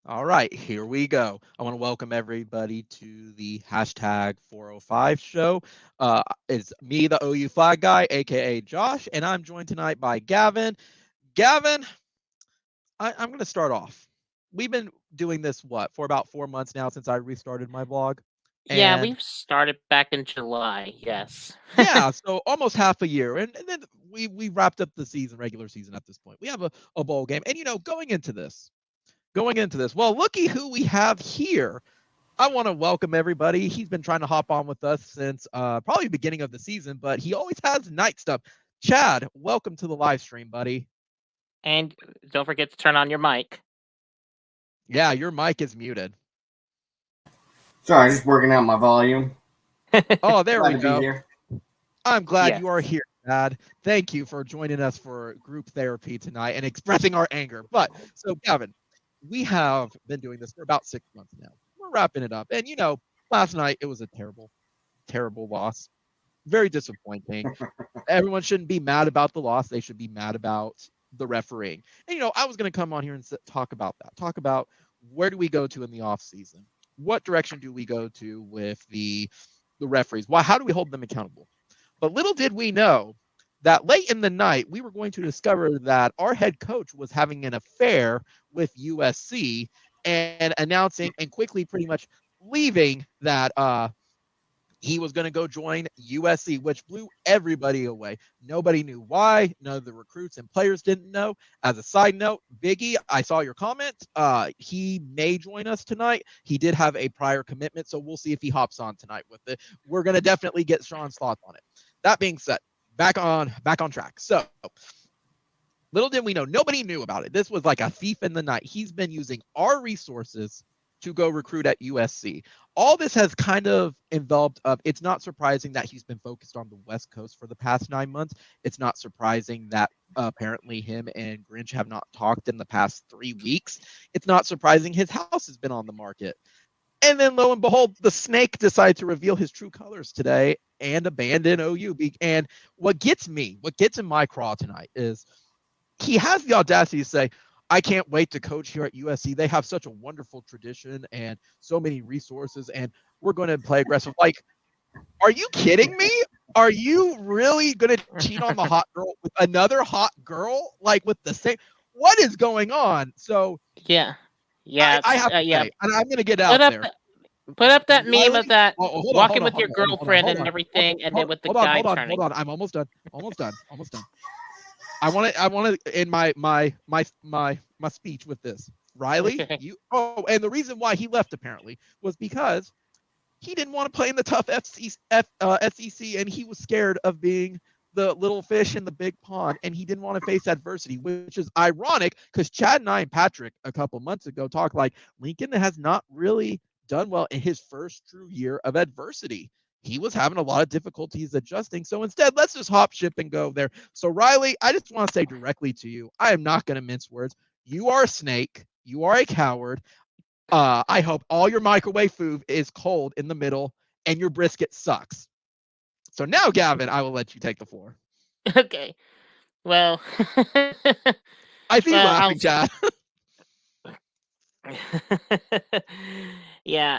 All right, here we go. I want to welcome everybody to the Hashtag405 show. It's me, the OU flag guy, aka Josh, and I'm joined tonight by Gavin. Gavin, I'm going to start off. We've been doing this for about 4 months now since I restarted my blog, Yeah, and we've started back in July. Yes. yeah, so almost half a year, and then we wrapped up the regular season at this point. We have a bowl game, and going into this, well, looky who we have here. I want to welcome everybody. He's been trying to hop on with us since probably the beginning of the season, but he always has night stuff. Chad, welcome to the live stream, buddy. And don't forget to turn on your mic. Yeah, your mic is muted. Sorry, just working out my volume. Oh, there Glad we to be go. here. I'm glad Yes. you are here, Chad. Thank you for joining us for group therapy tonight and expressing our anger. But so, Gavin, we have been doing this for about 6 months now. We're wrapping it up. And, last night it was a terrible, terrible loss. Very disappointing. Everyone shouldn't be mad about the loss. They should be mad about the refereeing. And I was going to come on here and talk about that. Talk about where do we go to in the off season? What direction do we go to with the referees? Why? How do we hold them accountable? But little did we know that late in the night we were going to discover that our head coach was having an affair with USC and announcing and quickly pretty much leaving that he was going to go join USC, which blew everybody away. Nobody knew why. None of the recruits and players didn't know. As a side note, Biggie, I saw your comment. He may join us tonight. He did have a prior commitment, so we'll see if he hops on tonight with it. We're going to definitely get Sean's thoughts on it. That being said, back on track. So little did we know, nobody knew about it. This was like a thief in the night. He's been using our resources to go recruit at USC. All this has kind of enveloped of, it's not surprising that he's been focused on the West Coast for the past 9 months. It's not surprising that apparently him and Grinch have not talked in the past 3 weeks. It's not surprising his house has been on the market. And then lo and behold, the snake decided to reveal his true colors today and abandon OU. And what gets in my craw tonight is he has the audacity to say, I can't wait to coach here at USC. They have such a wonderful tradition and so many resources, and we're going to play aggressive. Like, are you kidding me? Are you really going to cheat on the hot girl with another hot girl? Like, with the same. What is going on? So, Yeah. Yeah. I have to Yeah. say, and I'm going to get Put out up there. Put up that meme Riley, of that hold on, walking with your girlfriend and everything, and then with the guy turning. hold on. I'm almost done. I want to end my speech with this. Riley, Okay. and the reason why he left apparently was because he didn't want to play in the tough SEC, and he was scared of being the little fish in the big pond, and he didn't want to face adversity, which is ironic because Chad and I and Patrick a couple months ago talked like Lincoln has not really done well in his first true year of adversity. He was having a lot of difficulties adjusting. So instead, let's just hop ship and go there. So, Riley, I just want to say directly to you, I am not going to mince words. You are a snake. You are a coward. I hope all your microwave food is cold in the middle and your brisket sucks. So now, Gavin, I will let you take the floor. Okay. Well. I see you well, I'll. laughing, Chad. Yeah.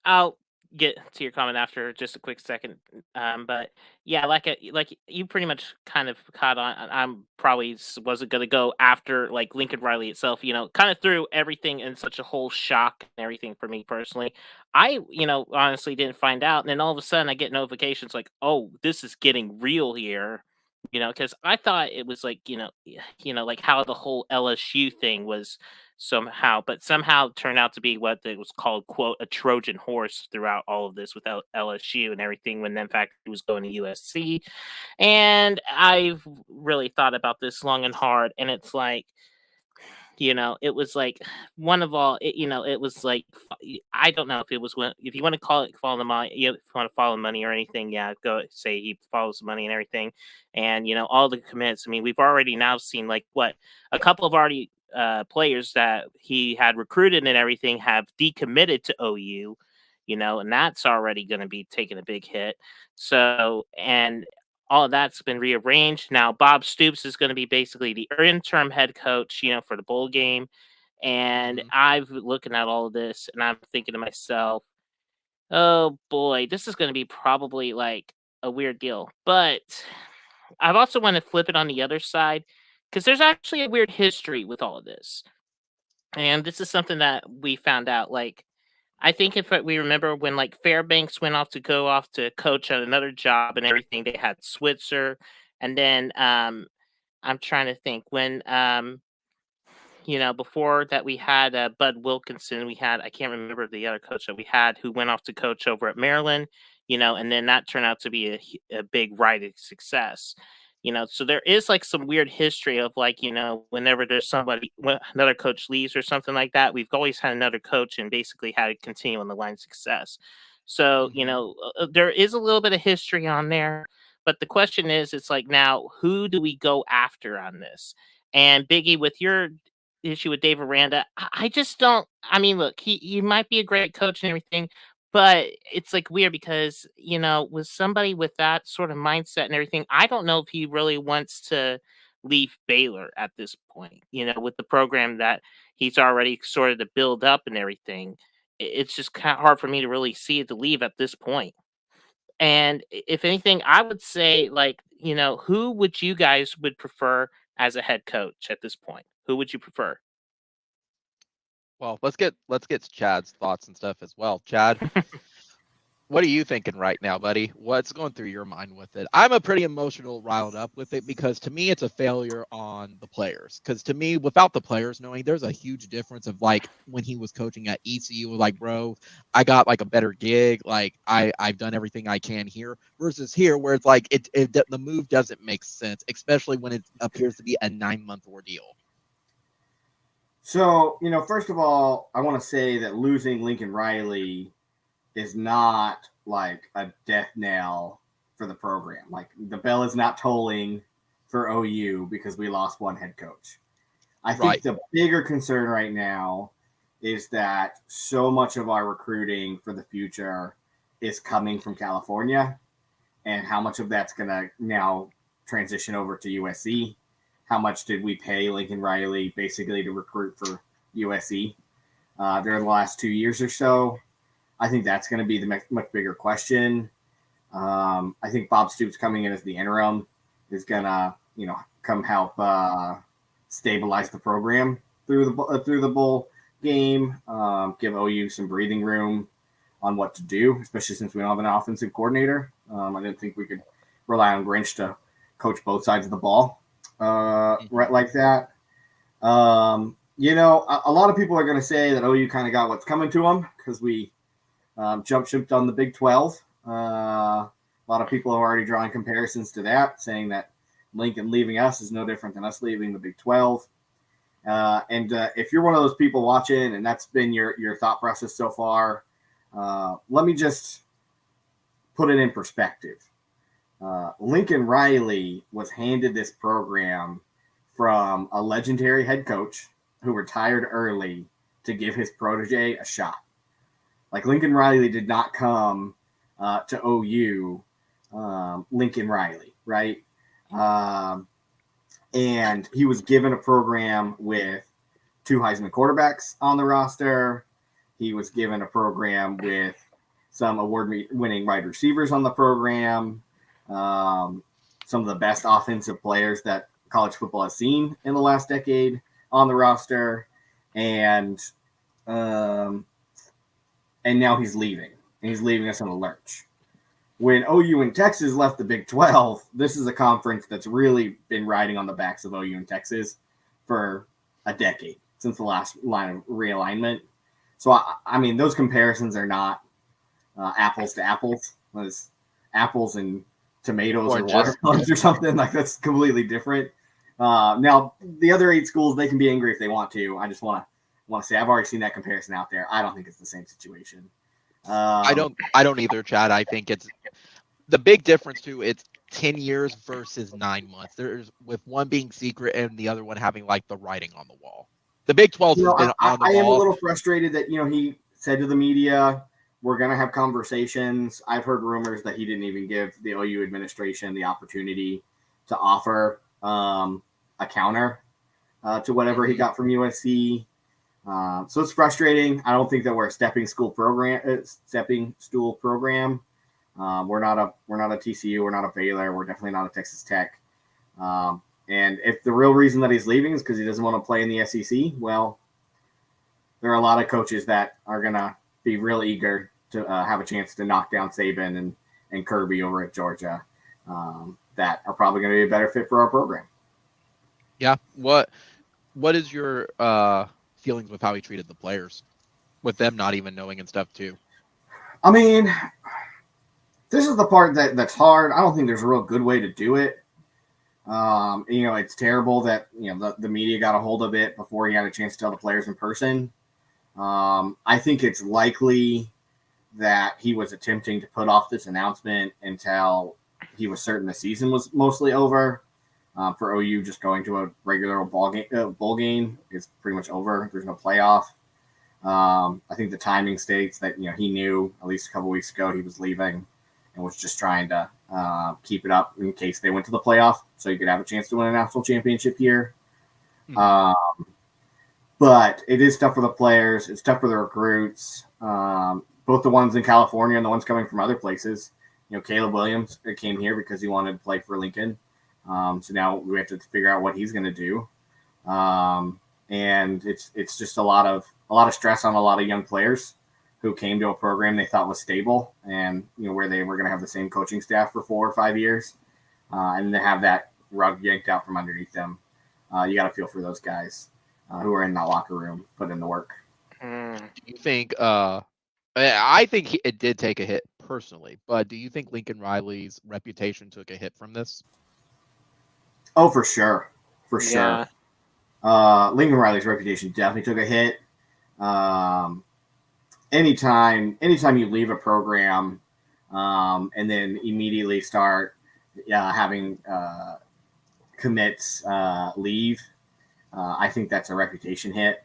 I'll get to your comment after just a quick second. But yeah, like you pretty much kind of caught on. I'm probably wasn't gonna go after like Lincoln Riley itself. Kind of threw everything in such a whole shock and everything for me personally. I honestly didn't find out, and then all of a sudden I get notifications like, oh, this is getting real here. Because I thought it was like like how the whole LSU thing was somehow, but somehow turned out to be what it was called, quote, a Trojan horse throughout all of this with LSU and everything, when in fact he was going to USC. And I've really thought about this long and hard, and it's like, it was like one of all, it was like, I don't know if it was if you want to call it follow the money, if you want to follow money or anything, yeah, go say he follows the money and everything. And, all the commits, I mean, we've already now seen like a couple of already players that he had recruited and everything have decommitted to OU, and that's already going to be taking a big hit. So, and all of that's been rearranged. Now, Bob Stoops is going to be basically the interim head coach, for the bowl game. And Mhm. I've looking at all of this, and I'm thinking to myself, oh boy, this is going to be probably like a weird deal. But I've also want to flip it on the other side because there's actually a weird history with all of this. And this is something that we found out. Like, I think if we remember when like Fairbanks went off to go off to coach at another job and everything, they had Switzer, and then I'm trying to think when before that we had Bud Wilkinson. We had I can't remember the other coach that we had who went off to coach over at Maryland. And then that turned out to be a big riding success. So there is like some weird history of like whenever there's somebody when another coach leaves or something like that, we've always had another coach and basically had to continue on the line of success. So Mhm. there is a little bit of history on there, but the question is, it's like now who do we go after on this? And Biggie, with your issue with Dave Aranda. I just don't. I mean, look, he might be a great coach and everything, but it's like weird because with somebody with that sort of mindset and everything, I don't know if he really wants to leave Baylor at this point. With the program that he's already sort of to build up and everything, it's just kind of hard for me to really see it to leave at this point. And if anything, I would say like who would you guys would prefer as a head coach at this point? Who would you prefer? Well, let's get Chad's thoughts and stuff as well. Chad, what are you thinking right now, buddy? What's going through your mind with it? I'm a pretty emotional riled up with it because to me it's a failure on the players. Because to me, without the players knowing, there's a huge difference of like when he was coaching at ECU, like, bro, I got like a better gig, like I've done everything I can here, versus here where it's like the move doesn't make sense, especially when it appears to be a 9-month ordeal. So, first of all, I want to say that losing Lincoln Riley is not like a death knell for the program. Like the bell is not tolling for OU because we lost one head coach. I think Right. the bigger concern right now is that so much of our recruiting for the future is coming from California, and how much of that's going to now transition over to USC. How much did we pay Lincoln Riley basically to recruit for USC during the last 2 years or so? I think that's going to be the much bigger question. I think Bob Stoops coming in as the interim is going to, come help stabilize the program through the bowl game, give OU some breathing room on what to do, especially since we don't have an offensive coordinator. I didn't think we could rely on Grinch to coach both sides of the ball right like that. A lot of people are going to say that OU kind of got what's coming to them because we jump shipped on the Big 12. A lot of people are already drawing comparisons to that, saying that Lincoln leaving us is no different than us leaving the Big 12. And if you're one of those people watching and that's been your thought process so far, let me just put it in perspective. Lincoln Riley was handed this program from a legendary head coach who retired early to give his protege a shot. Like Lincoln Riley did not come to OU Lincoln Riley, right? And he was given a program with 2 Heisman quarterbacks on the roster. He was given a program with some award-winning wide receivers on the program, some of the best offensive players that college football has seen in the last decade on the roster, and now he's leaving, and he's leaving us on a lurch. When OU and Texas left the Big 12, this is a conference that's really been riding on the backs of OU and Texas for a decade since the last line of realignment. So, I mean, those comparisons are not apples to apples. It's apples and tomatoes or watermelons or something. Like, that's completely different. Now, the other 8 schools, they can be angry if they want to. I just want to say I've already seen that comparison out there. I don't think it's the same situation. I don't either, Chad. I think it's the big difference too. It's 10 years versus 9 months. There's with one being secret and the other one having like the writing on the wall. The Big 12 has been on the wall. I am a little frustrated that he said to the media, "We're going to have conversations." I've heard rumors that he didn't even give the OU administration the opportunity to offer a counter to whatever he got from USC. So it's frustrating. I don't think that we're a stepping stool program. We're not a TCU. We're not a Baylor. We're definitely not a Texas Tech. And if the real reason that he's leaving is because he doesn't want to play in the SEC, well, there are a lot of coaches that are going to be real eager to have a chance to knock down Saban and Kirby over at Georgia that are probably going to be a better fit for our program. Yeah. What is your feelings with how he treated the players, with them not even knowing and stuff too? I mean, this is the part that's hard. I don't think there's a real good way to do it. It's terrible that the media got a hold of it before he had a chance to tell the players in person. I think it's likely that he was attempting to put off this announcement until he was certain the season was mostly over. For OU, just going to a regular bowl game is pretty much over. There's no playoff. I think the timing states that he knew at least a couple weeks ago he was leaving and was just trying to keep it up in case they went to the playoff, so you could have a chance to win a national championship here. Mm-hmm. But it is tough for the players. It's tough for the recruits, both the ones in California and the ones coming from other places. Caleb Williams came here because he wanted to play for Lincoln. So now we have to figure out what he's going to do. And it's just a lot of stress on a lot of young players who came to a program they thought was stable and where they were going to have the same coaching staff for 4 or 5 years, and to have that rug yanked out from underneath them. You got to feel for those guys who are in that locker room, put in the work. Do you think? I think it did take a hit personally, but do you think Lincoln Riley's reputation took a hit from this? Oh, for sure. Lincoln Riley's reputation definitely took a hit. Anytime you leave a program and then immediately start having commits leave, I think that's a reputation hit.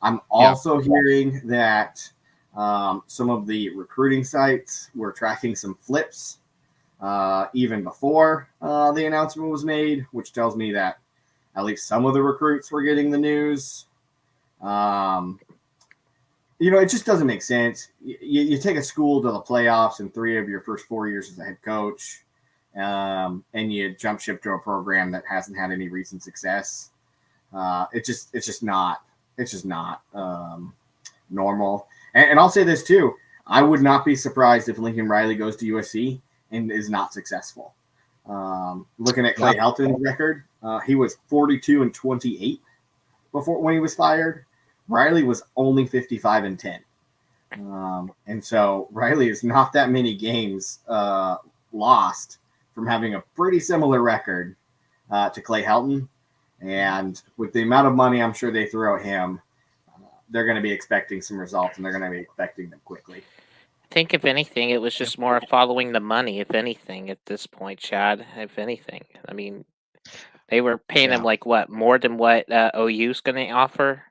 I'm also hearing that some of the recruiting sites were tracking some flips even before the announcement was made, which tells me that at least some of the recruits were getting the news. It just doesn't make sense. You take a school to the playoffs in 3 of your first 4 years as a head coach, and you jump ship to a program that hasn't had any recent success. It's just not normal. And I'll say this too. I would not be surprised if Lincoln Riley goes to USC and is not successful. Looking at Clay Helton's record, he was 42-28 when he was fired. Riley was only 55-10. And so Riley is not that many games lost from having a pretty similar record to Clay Helton. And with the amount of money I'm sure they throw at him, they're going to be expecting some results, and they're going to be expecting them quickly. I think, if anything, it was just more following the money, if anything, at this point, Chad. If anything. I mean, they were paying him more than what OU's going to offer?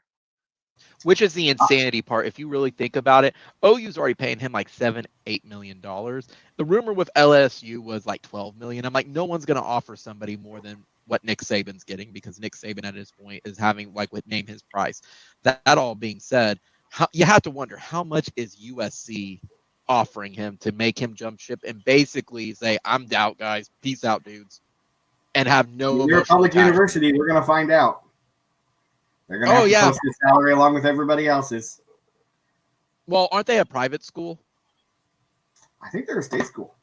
Which is the insanity part. If you really think about it, OU's already paying him like $7-8 million. The rumor with LSU was like $12 million. I'm like, no one's going to offer somebody more than what Nick Saban's getting, because Nick Saban at this point is having name his price. That all being said, you have to wonder how much is USC offering him to make him jump ship and basically say, I'm out, guys. Peace out, dudes. And have no. You're a public university. We're going to find out. They're going to have to post his salary along with everybody else's. Well, aren't they a private school? I think they're a state school.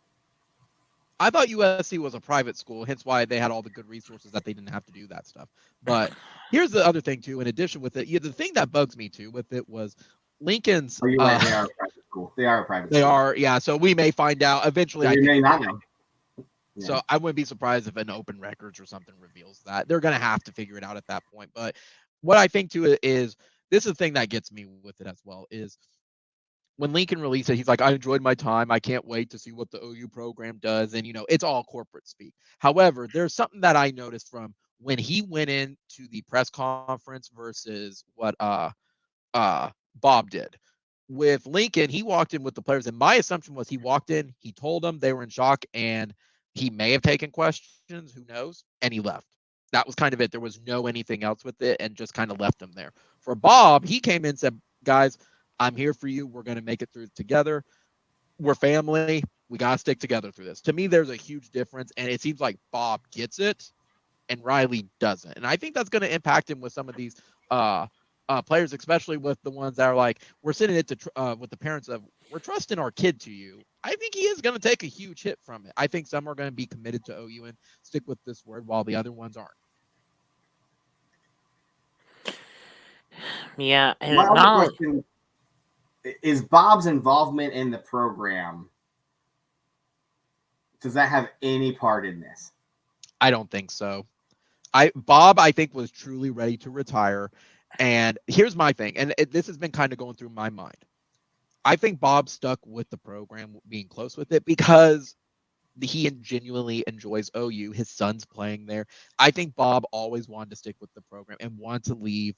I thought USC was a private school, hence why they had all the good resources that they didn't have to do that stuff. But here's the other thing, too. In addition with it, the thing that bugs me, too, with it was Lincoln's. They are a private school. They are a private school. They are, yeah. So we may find out eventually. You may not know. Yeah. So I wouldn't be surprised if an open records or something reveals that. They're going to have to figure it out at that point. But what I think, too, is this is the thing that gets me with it as well, is when Lincoln released it, he's like, I enjoyed my time. I can't wait to see what the OU program does. And, it's all corporate speak. However, there's something that I noticed from when he went into the press conference versus what Bob did. With Lincoln, he walked in with the players. And my assumption was he walked in, he told them, they were in shock, and he may have taken questions, who knows, and he left. That was kind of it. There was no anything else with it, and just kind of left them there. For Bob, he came in and said, guys, I'm here for you. We're going to make it through together. We're family. We got to stick together through this. To me, there's a huge difference, and it seems like Bob gets it and Riley doesn't. And I think that's going to impact him with some of these players, especially with the ones that are like, we're sending it to with the parents of, we're trusting our kid to you. I think he is going to take a huge hit from it. I think some are going to be committed to OU and stick with this word, while the other ones aren't. Yeah, and My other question is Bob's involvement in the program. Does that have any part in this? I don't think so. Bob, I think, was truly ready to retire. And here's my thing, and this has been kind of going through my mind. I think Bob stuck with the program, being close with it, because he genuinely enjoys OU. His son's playing there. I think Bob always wanted to stick with the program and wanted to leave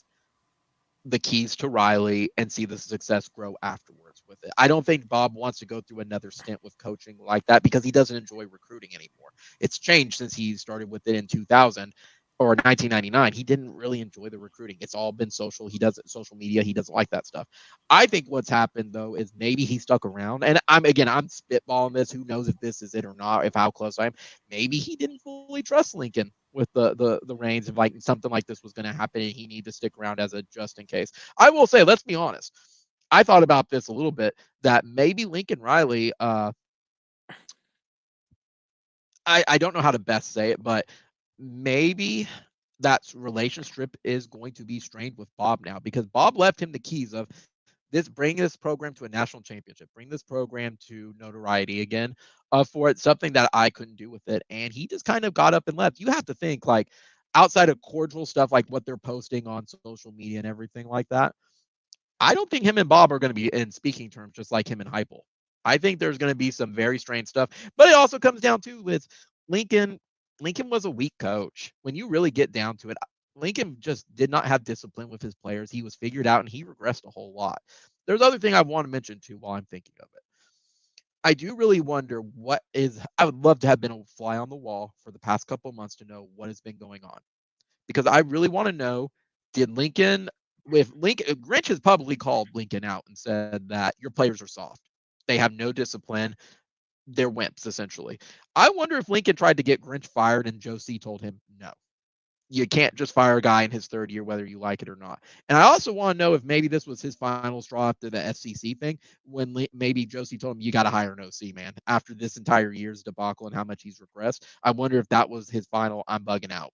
the keys to Riley and see the success grow afterwards with it. I don't think Bob wants to go through another stint with coaching like that because he doesn't enjoy recruiting anymore. It's changed since he started with it in 2000 or 1999. He didn't really enjoy the recruiting. It's all been social. He doesn't social media. He doesn't like that stuff. I think what's happened though is maybe he stuck around, and I'm spitballing this. Who knows if this is it or not, if how close I am. Maybe he didn't fully trust Lincoln with the reins, of like something like this was going to happen and he needed to stick around as a just in case. I will say, let's be honest, I thought about this a little bit, that maybe Lincoln Riley, I don't know how to best say it, but maybe that relationship is going to be strained with Bob now, because Bob left him the keys of bring this program to a national championship, bring this program to notoriety again, for it, something that I couldn't do with it. And he just kind of got up and left. You have to think, like, outside of cordial stuff, like what they're posting on social media and everything like that, I don't think him and Bob are going to be in speaking terms, just like him and Heupel. I think there's going to be some very strange stuff, but it also comes down to with Lincoln. Lincoln was a weak coach. When you really get down to it, Lincoln just did not have discipline with his players. He was figured out and he regressed a whole lot. There's other thing I want to mention too while I'm thinking of it. I do really wonder I would love to have been a fly on the wall for the past couple months to know what has been going on. Because I really want to know, Grinch has publicly called Lincoln out and said that your players are soft. They have no discipline. They're wimps, essentially. I wonder if Lincoln tried to get Grinch fired and Joe C told him, no, you can't just fire a guy in his third year, whether you like it or not. And I also want to know if maybe this was his final straw after the FCC thing, when maybe Josie told him, you got to hire an OC, man, after this entire year's debacle and how much he's regressed. I wonder if that was his final, I'm bugging out.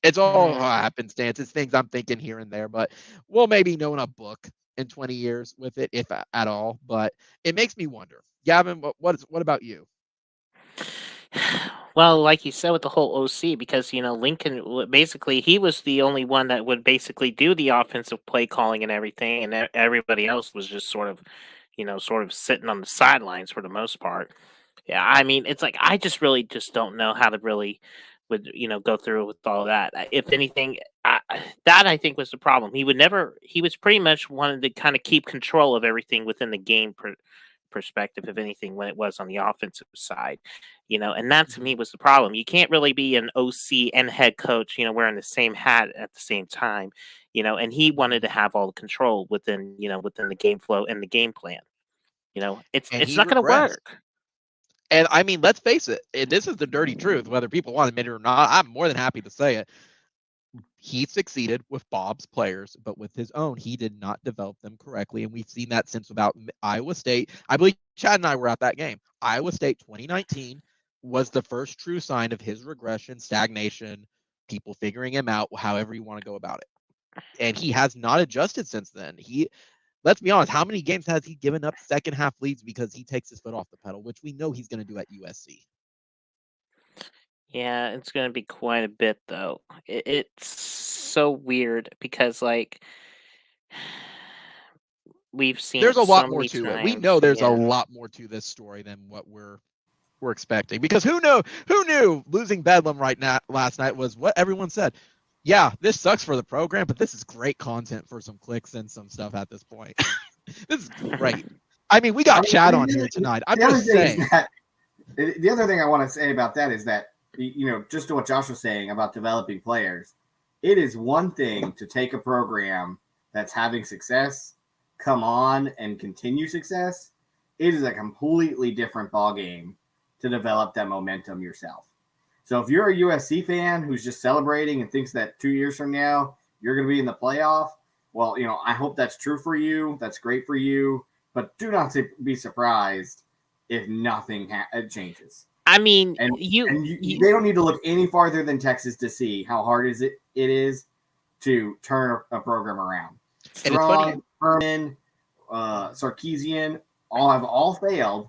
It's all happenstance. It's things I'm thinking here and there, but we'll maybe know in a book in 20 years with it, if at all. But it makes me wonder. Gavin, what about you? Well, like you said with the whole OC, because Lincoln basically he was the only one that would basically do the offensive play calling and everything, and everybody else was just sort of sitting on the sidelines for the most part. Yeah, I mean, it's like I just really just don't know how to really would go through with all that. If anything, that I think was the problem. He would never. He was pretty much wanted to kind of keep control of everything within the game perspective, if anything, when it was on the offensive side. And that to me was the problem. You can't really be an OC and head coach, wearing the same hat at the same time. And he wanted to have all the control within the game flow and the game plan. It's not going to work. And I mean, let's face it, this is the dirty truth, whether people want to admit it or not. I'm more than happy to say it. He succeeded with Bob's players, but with his own, he did not develop them correctly. And we've seen that since about Iowa State. I believe Chad and I were at that game. Iowa State 2019 was the first true sign of his regression, stagnation, people figuring him out, however you want to go about it. And he has not adjusted since then. Let's be honest, how many games has he given up second half leads because he takes his foot off the pedal, which we know he's going to do at USC? Yeah, it's going to be quite a bit, though. It's so weird because, like, we've seen there's a lot so more many to times. it. We know there's Yeah. a lot more to this story than what we're expecting, because who knew losing Bedlam last night was what everyone said. Yeah, this sucks for the program, but this is great content for some clicks and some stuff at this point. This is great. I mean, we got Chad on here tonight. I'm just saying. The other thing I want to say about that is that just to what Josh was saying about developing players, it is one thing to take a program that's having success, come on and continue success. It is a completely different ballgame to develop that momentum yourself. So if you're a USC fan who's just celebrating and thinks that 2 years from now you're going to be in the playoff, well, I hope that's true for you. That's great for you. But do not be surprised if nothing changes. I mean, And they don't need to look any farther than Texas to see how hard it is to turn a program around. Strong, Furman, Sarkisian have all failed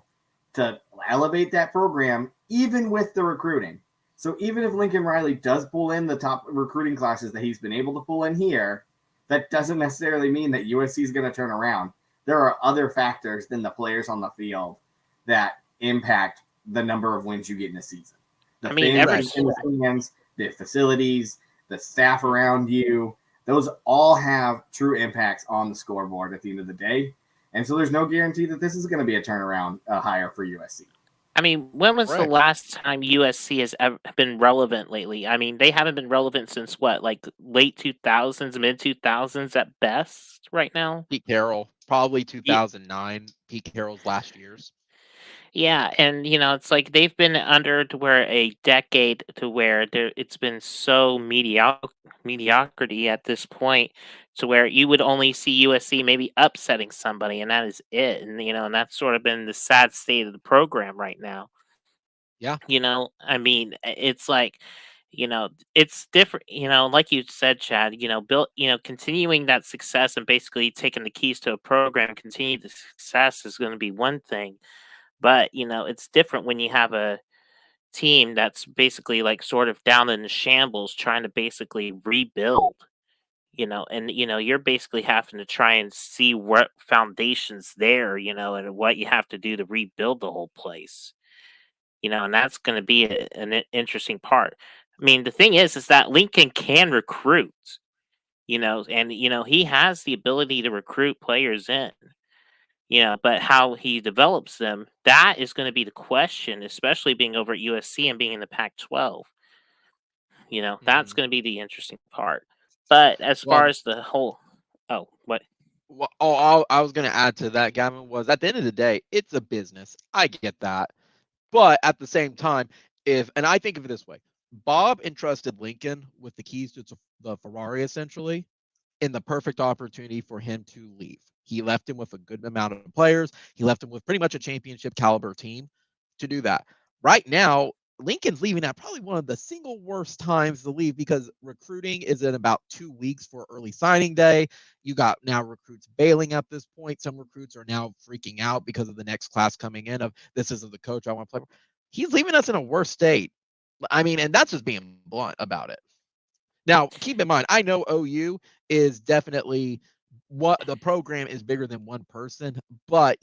to elevate that program, even with the recruiting. So even if Lincoln Riley does pull in the top recruiting classes that he's been able to pull in here, that doesn't necessarily mean that USC is going to turn around. There are other factors than the players on the field that impact the number of wins you get in a season. The fans, the facilities, the staff around you, those all have true impacts on the scoreboard at the end of the day. And so there's no guarantee that this is going to be a turnaround hire for USC. I mean, when was the last time USC has ever been relevant lately? I mean, they haven't been relevant since what, like late 2000s, mid 2000s at best right now? Pete Carroll, probably 2009, Pete Carroll's last years. Yeah, and it's like they've been under to where a decade to where it's been so mediocrity at this point to where you would only see USC maybe upsetting somebody, and that is it. And that's sort of been the sad state of the program right now. Yeah. I mean, it's like, it's different, like you said, Chad, continuing that success and basically taking the keys to a program, continue the success is going to be one thing. But, it's different when you have a team that's basically like sort of down in the shambles trying to basically rebuild, and, you're basically having to try and see what foundations there, and what you have to do to rebuild the whole place, and that's going to be an interesting part. I mean, the thing is that Lincoln can recruit, and, he has the ability to recruit players in. But how he develops them, that is going to be the question, especially being over at USC and being in the Pac-12. That's going to be the interesting part. But as far as the whole, what? Well, I was going to add to that, Gavin, was at the end of the day, it's a business. I get that. But at the same time, and I think of it this way, Bob entrusted Lincoln with the keys to the Ferrari, essentially, in the perfect opportunity for him to leave. He left him with a good amount of players. He left him with pretty much a championship caliber team to do that. Right now, Lincoln's leaving at probably one of the single worst times to leave because recruiting is in about 2 weeks for early signing day. You got now recruits bailing at this point. Some recruits are now freaking out because of the next class coming in of this isn't the coach I want to play for. He's leaving us in a worse state. I mean, and that's just being blunt about it. Now, keep in mind, I know OU is definitely what the program is bigger than one person, but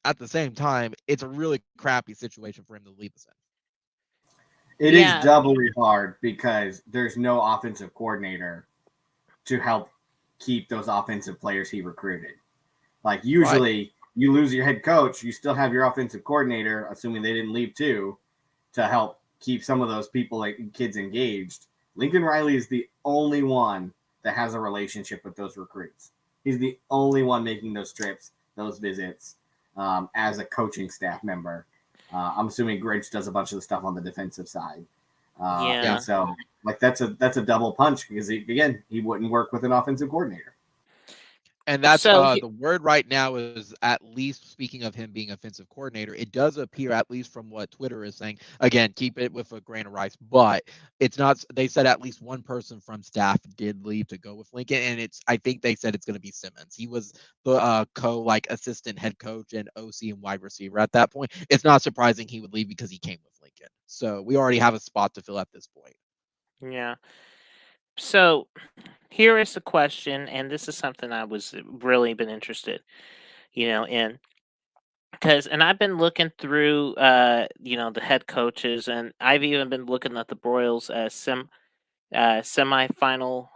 at the same time, it's a really crappy situation for him to leave us in. It is doubly hard because there's no offensive coordinator to help keep those offensive players he recruited. Like usually you lose your head coach, you still have your offensive coordinator, assuming they didn't leave too, to help keep some of those people, like kids, engaged. Lincoln Riley is the only one that has a relationship with those recruits. He's the only one making those trips, those visits, as a coaching staff member. I'm assuming Grinch does a bunch of the stuff on the defensive side. And so like that's a double punch because he wouldn't work with an offensive coordinator. And that's the word right now is, at least speaking of him being offensive coordinator, it does appear, at least from what Twitter is saying, again, keep it with a grain of rice, but it's not, they said at least one person from staff did leave to go with Lincoln. And I think they said it's going to be Simmons. He was the assistant head coach and OC and wide receiver at that point. It's not surprising he would leave because he came with Lincoln. So we already have a spot to fill at this point. Yeah. So here is the question, and this is something I was really been interested, in, because, and I've been looking through, the head coaches, and I've even been looking at the Broyles semifinal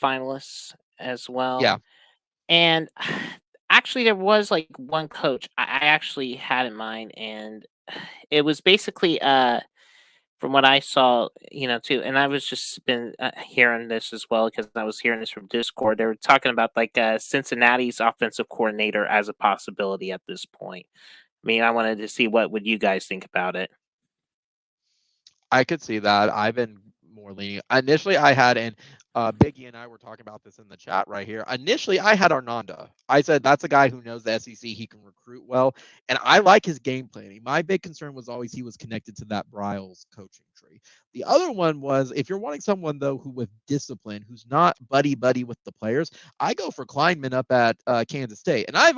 finalists as well. Yeah. And actually, there was like one coach I actually had in mind, and it was basically from what I saw, too, and I was just been hearing this as well because I was hearing this from Discord. They were talking about like Cincinnati's offensive coordinator as a possibility at this point. I mean, I wanted to see what would you guys think about it. I could see that. I've been more lenient. Initially, I had, and Biggie and I were talking about this in the chat right here. Initially, I had Arnanda. I said that's a guy who knows the SEC. He can recruit well, and I like his game planning. My big concern was always he was connected to that Bryles coaching tree. The other one was if you're wanting someone though who with discipline, who's not buddy with the players, I go for Kleinman up at Kansas State, and I've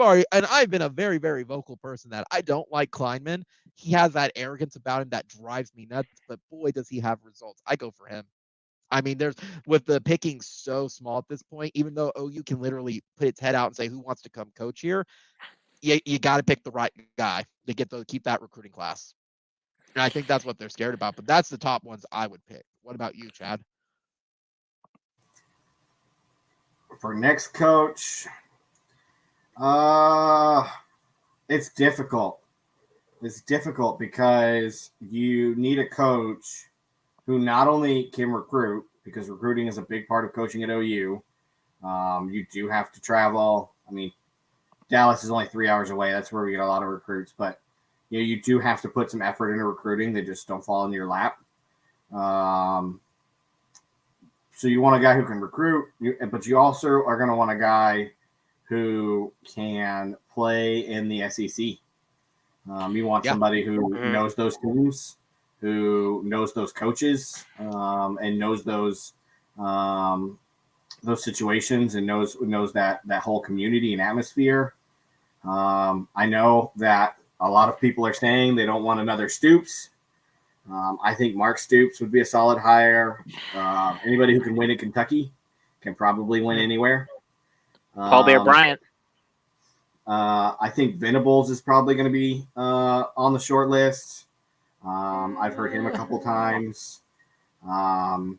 been a very vocal person that I don't like Kleinman. He has that arrogance about him that drives me nuts, but boy, does he have results. I go for him. I mean, there's with the picking so small at this point, even though OU can literally put its head out and say, who wants to come coach here? You got to pick the right guy to keep that recruiting class. And I think that's what they're scared about, but that's the top ones I would pick. What about you, Chad? For next coach, it's difficult. It's difficult because you need a coach who not only can recruit, because recruiting is a big part of coaching at OU. You do have to travel. I mean, Dallas is only 3 hours away. That's where we get a lot of recruits. But you do have to put some effort into recruiting. They just don't fall into your lap. So you want a guy who can recruit, but you also are going to want a guy who can play in the SEC. You want somebody who knows those teams, who knows those coaches, and knows those situations, and knows that whole community and atmosphere. I know that a lot of people are saying they don't want another Stoops. I think Mark Stoops would be a solid hire. Anybody who can win in Kentucky can probably win anywhere. Paul Bear Bryant. I think Venables is probably going to be on the short list. I've heard him a couple times. I've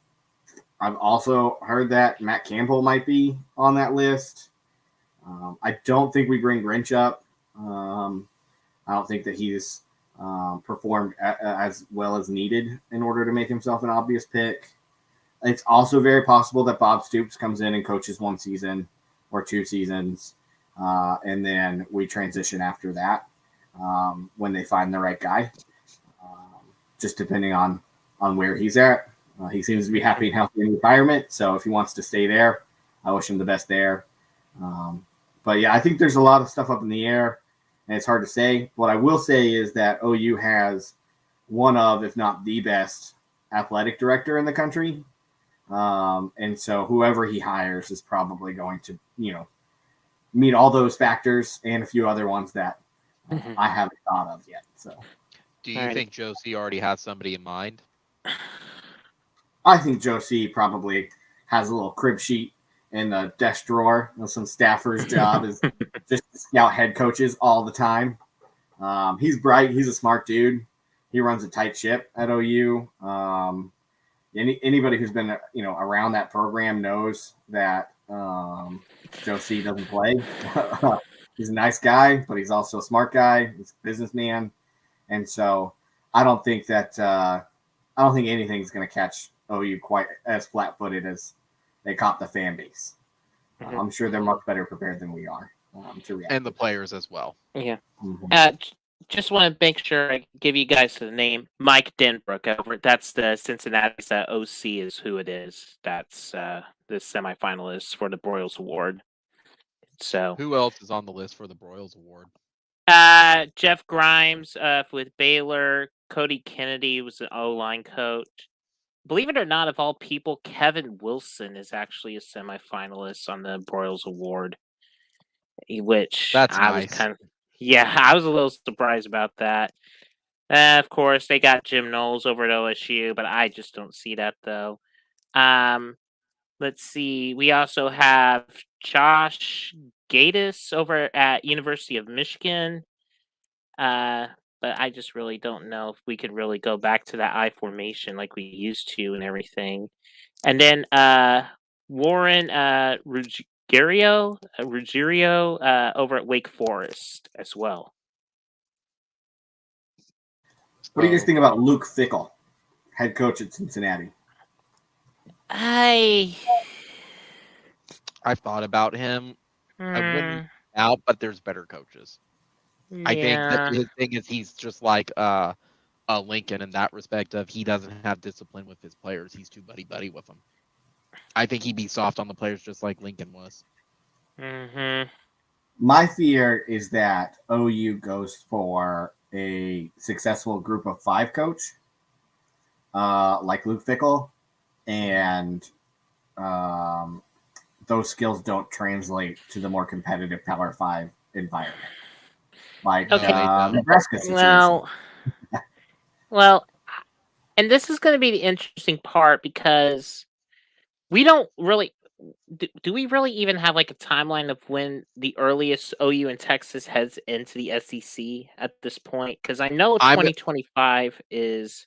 also heard that Matt Campbell might be on that list. I don't think we bring Grinch up. I don't think that he's performed as well as needed in order to make himself an obvious pick. It's also very possible that Bob Stoops comes in and coaches 1 season or 2 seasons. And then we transition after that when they find the right guy, just depending on where he's at. He seems to be happy and healthy in retirement. So if he wants to stay there, I wish him the best there. But yeah, I think there's a lot of stuff up in the air, and it's hard to say. What I will say is that OU has one of, if not the best, athletic director in the country. And so whoever he hires is probably going to, meet all those factors and a few other ones that I haven't thought of yet. So, do you think Joe C already has somebody in mind? I think Joe C probably has a little crib sheet in the desk drawer. Some staffer's job is just to scout head coaches all the time. He's bright. He's a smart dude. He runs a tight ship at OU. Anybody who's been around that program knows that Joe C doesn't play. He's a nice guy, but he's also a smart guy. He's a businessman, and so I don't think anything's going to catch OU quite as flat-footed as they caught the fan base. I'm sure they're much better prepared than we are to react. And the players as well. Yeah. Mm-hmm. Just want to make sure I give you guys the name. Mike Denbrook. That's the Cincinnati's OC is who it is. That's the semifinalists for the Broyles Award. So who else is on the list for the Broyles Award? Jeff Grimes with Baylor. Cody Kennedy was an O-line coach. Believe it or not, of all people, Kevin Wilson is actually a semifinalist on the Broyles Award. Which that's I nice. I was a little surprised about that. Of course, they got Jim Knowles over at OSU, but I just don't see that, though. Let's see. We also have Josh Gaddis over at University of Michigan. But I just really don't know if we could really go back to that I formation like we used to and everything. And then Warren Ruggiero over at Wake Forest as well. What do you guys think about Luke Fickell? head coach at Cincinnati. I've thought about him. I wouldn't Mm, out, but there's better coaches. I think that yeah. his thing is he's just like Lincoln in that respect of he doesn't have discipline with his players. He's too buddy with them. I think he'd be soft on the players just like Lincoln was. Mm-hmm. My fear is that OU goes for a successful group of 5 coach, like Luke Fickell, and those skills don't translate to the more competitive Power 5 environment. Like Okay. Nebraska situation. Well, and this is going to be the interesting part because we don't really do we really even have like a timeline of when the earliest OU and Texas heads into the SEC at this point? Because I know 2025 is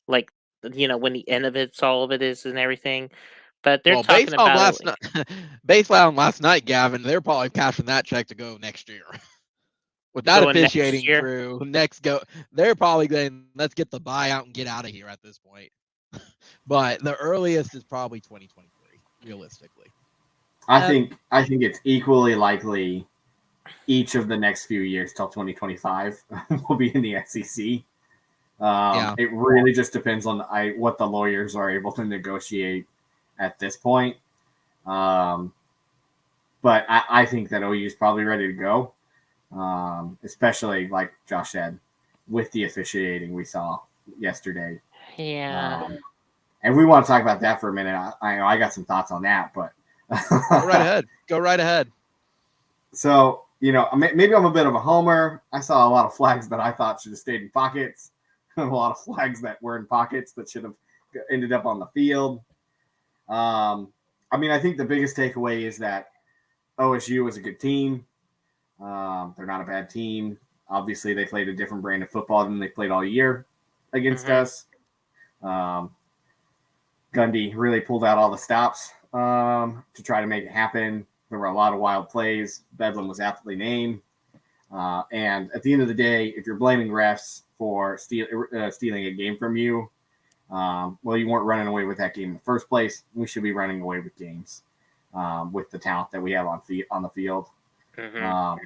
like when the end of all of it is and everything, but they're talking based on about last night, based on last night, Gavin, they're probably cashing that check to go next year. With that officiating crew, they're probably going, let's get the buyout and get out of here at this point. But the earliest is probably 2023, realistically. I think it's equally likely each of the next few years till 2025 will be in the SEC. It really just depends on what the lawyers are able to negotiate at this point. But I think that OU is probably ready to go, especially like Josh said, with the officiating we saw yesterday. Yeah. And we want to talk about that for a minute. I know I got some thoughts on that, but Go right ahead. So, maybe I'm a bit of a homer. I saw a lot of flags that I thought should have stayed in pockets. A lot of flags that were in pockets that should have ended up on the field. I think the biggest takeaway is that OSU is a good team. They're not a bad team. Obviously, they played a different brand of football than they played all year against us. Gundy really pulled out all the stops to try to make it happen. There were a lot of wild plays. Bedlam was aptly named. And at the end of the day, if you're blaming refs for stealing a game from you, you weren't running away with that game in the first place. We should be running away with games with the talent that we have on the field. Mm-hmm.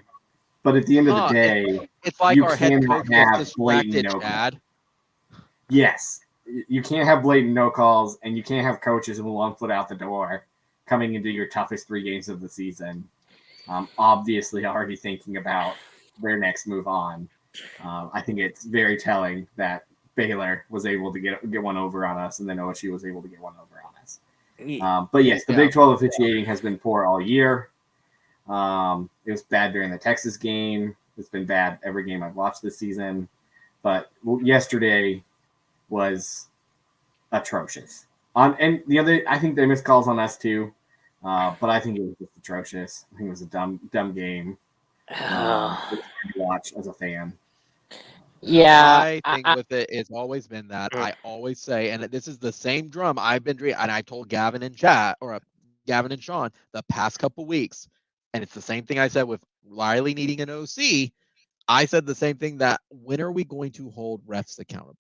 But at the end of the day, it's like our head coach was blatant no calls. Yes, you can't have blatant no calls, and you can't have coaches with 1 foot out the door coming into your toughest 3 games of the season. Obviously already thinking about their next move on. I think it's very telling that Baylor was able to get one over on us, and then OSU was able to get one over on us. But yes, the Big 12 officiating has been poor all year. It was bad during the Texas game. It's been bad every game I've watched this season. But yesterday was atrocious. And the other, I think they missed calls on us too. But I think it was just atrocious. I think it was a dumb game to watch as a fan. Yeah, I think with it's always been that. I always say, and this is the same drum I've been doing, and I told Gavin and Gavin and Sean the past couple weeks, and it's the same thing I said with Riley needing an OC. I said the same thing, that when are we going to hold refs accountable?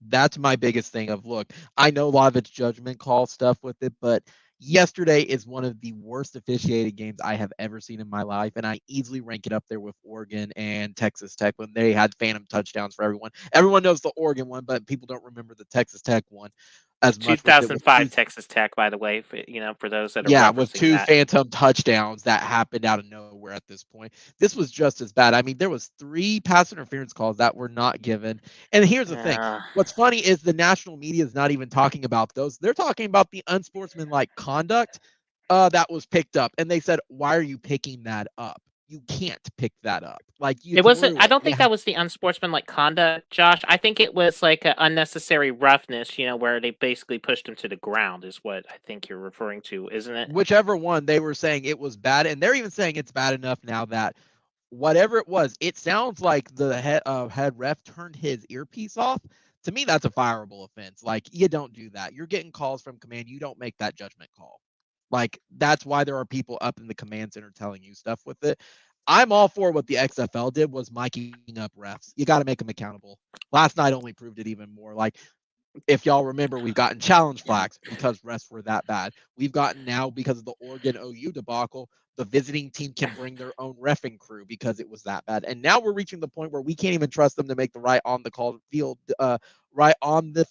That's my biggest thing of, look, I know a lot of it's judgment call stuff with it, but yesterday is one of the worst officiated games I have ever seen in my life, and I easily rank it up there with Oregon and Texas Tech when they had phantom touchdowns for everyone. Everyone knows the Oregon one, but people don't remember the Texas Tech one as much. 2005 Texas Tech, by the way, for those that are with 2 phantom touchdowns that happened out of nowhere at this point. This was just as bad. I mean, there was 3 pass interference calls that were not given. And here's the thing. What's funny is the national media is not even talking about those. They're talking about the unsportsmanlike conduct that was picked up. And they said, why are you picking that up? You can't pick that up. It wasn't. I don't think that was the unsportsmanlike conduct, Josh. I think it was like an unnecessary roughness, where they basically pushed him to the ground, is what I think you're referring to, isn't it? Whichever one, they were saying it was bad, and they're even saying it's bad enough now that whatever it was, it sounds like the head ref turned his earpiece off. To me, that's a fireable offense. Like, you don't do that. You're getting calls from command. You don't make that judgment call. Like, that's why there are people up in the command center telling you stuff with it. I'm all for what the XFL did, was miking up refs. You got to make them accountable. Last night only proved it even more. Like, If y'all remember, we've gotten challenge flags because refs were that bad. We've gotten now, because of the Oregon OU debacle, the visiting team can bring their own reffing crew because it was that bad. And now we're reaching the point where we can't even trust them to make the right on the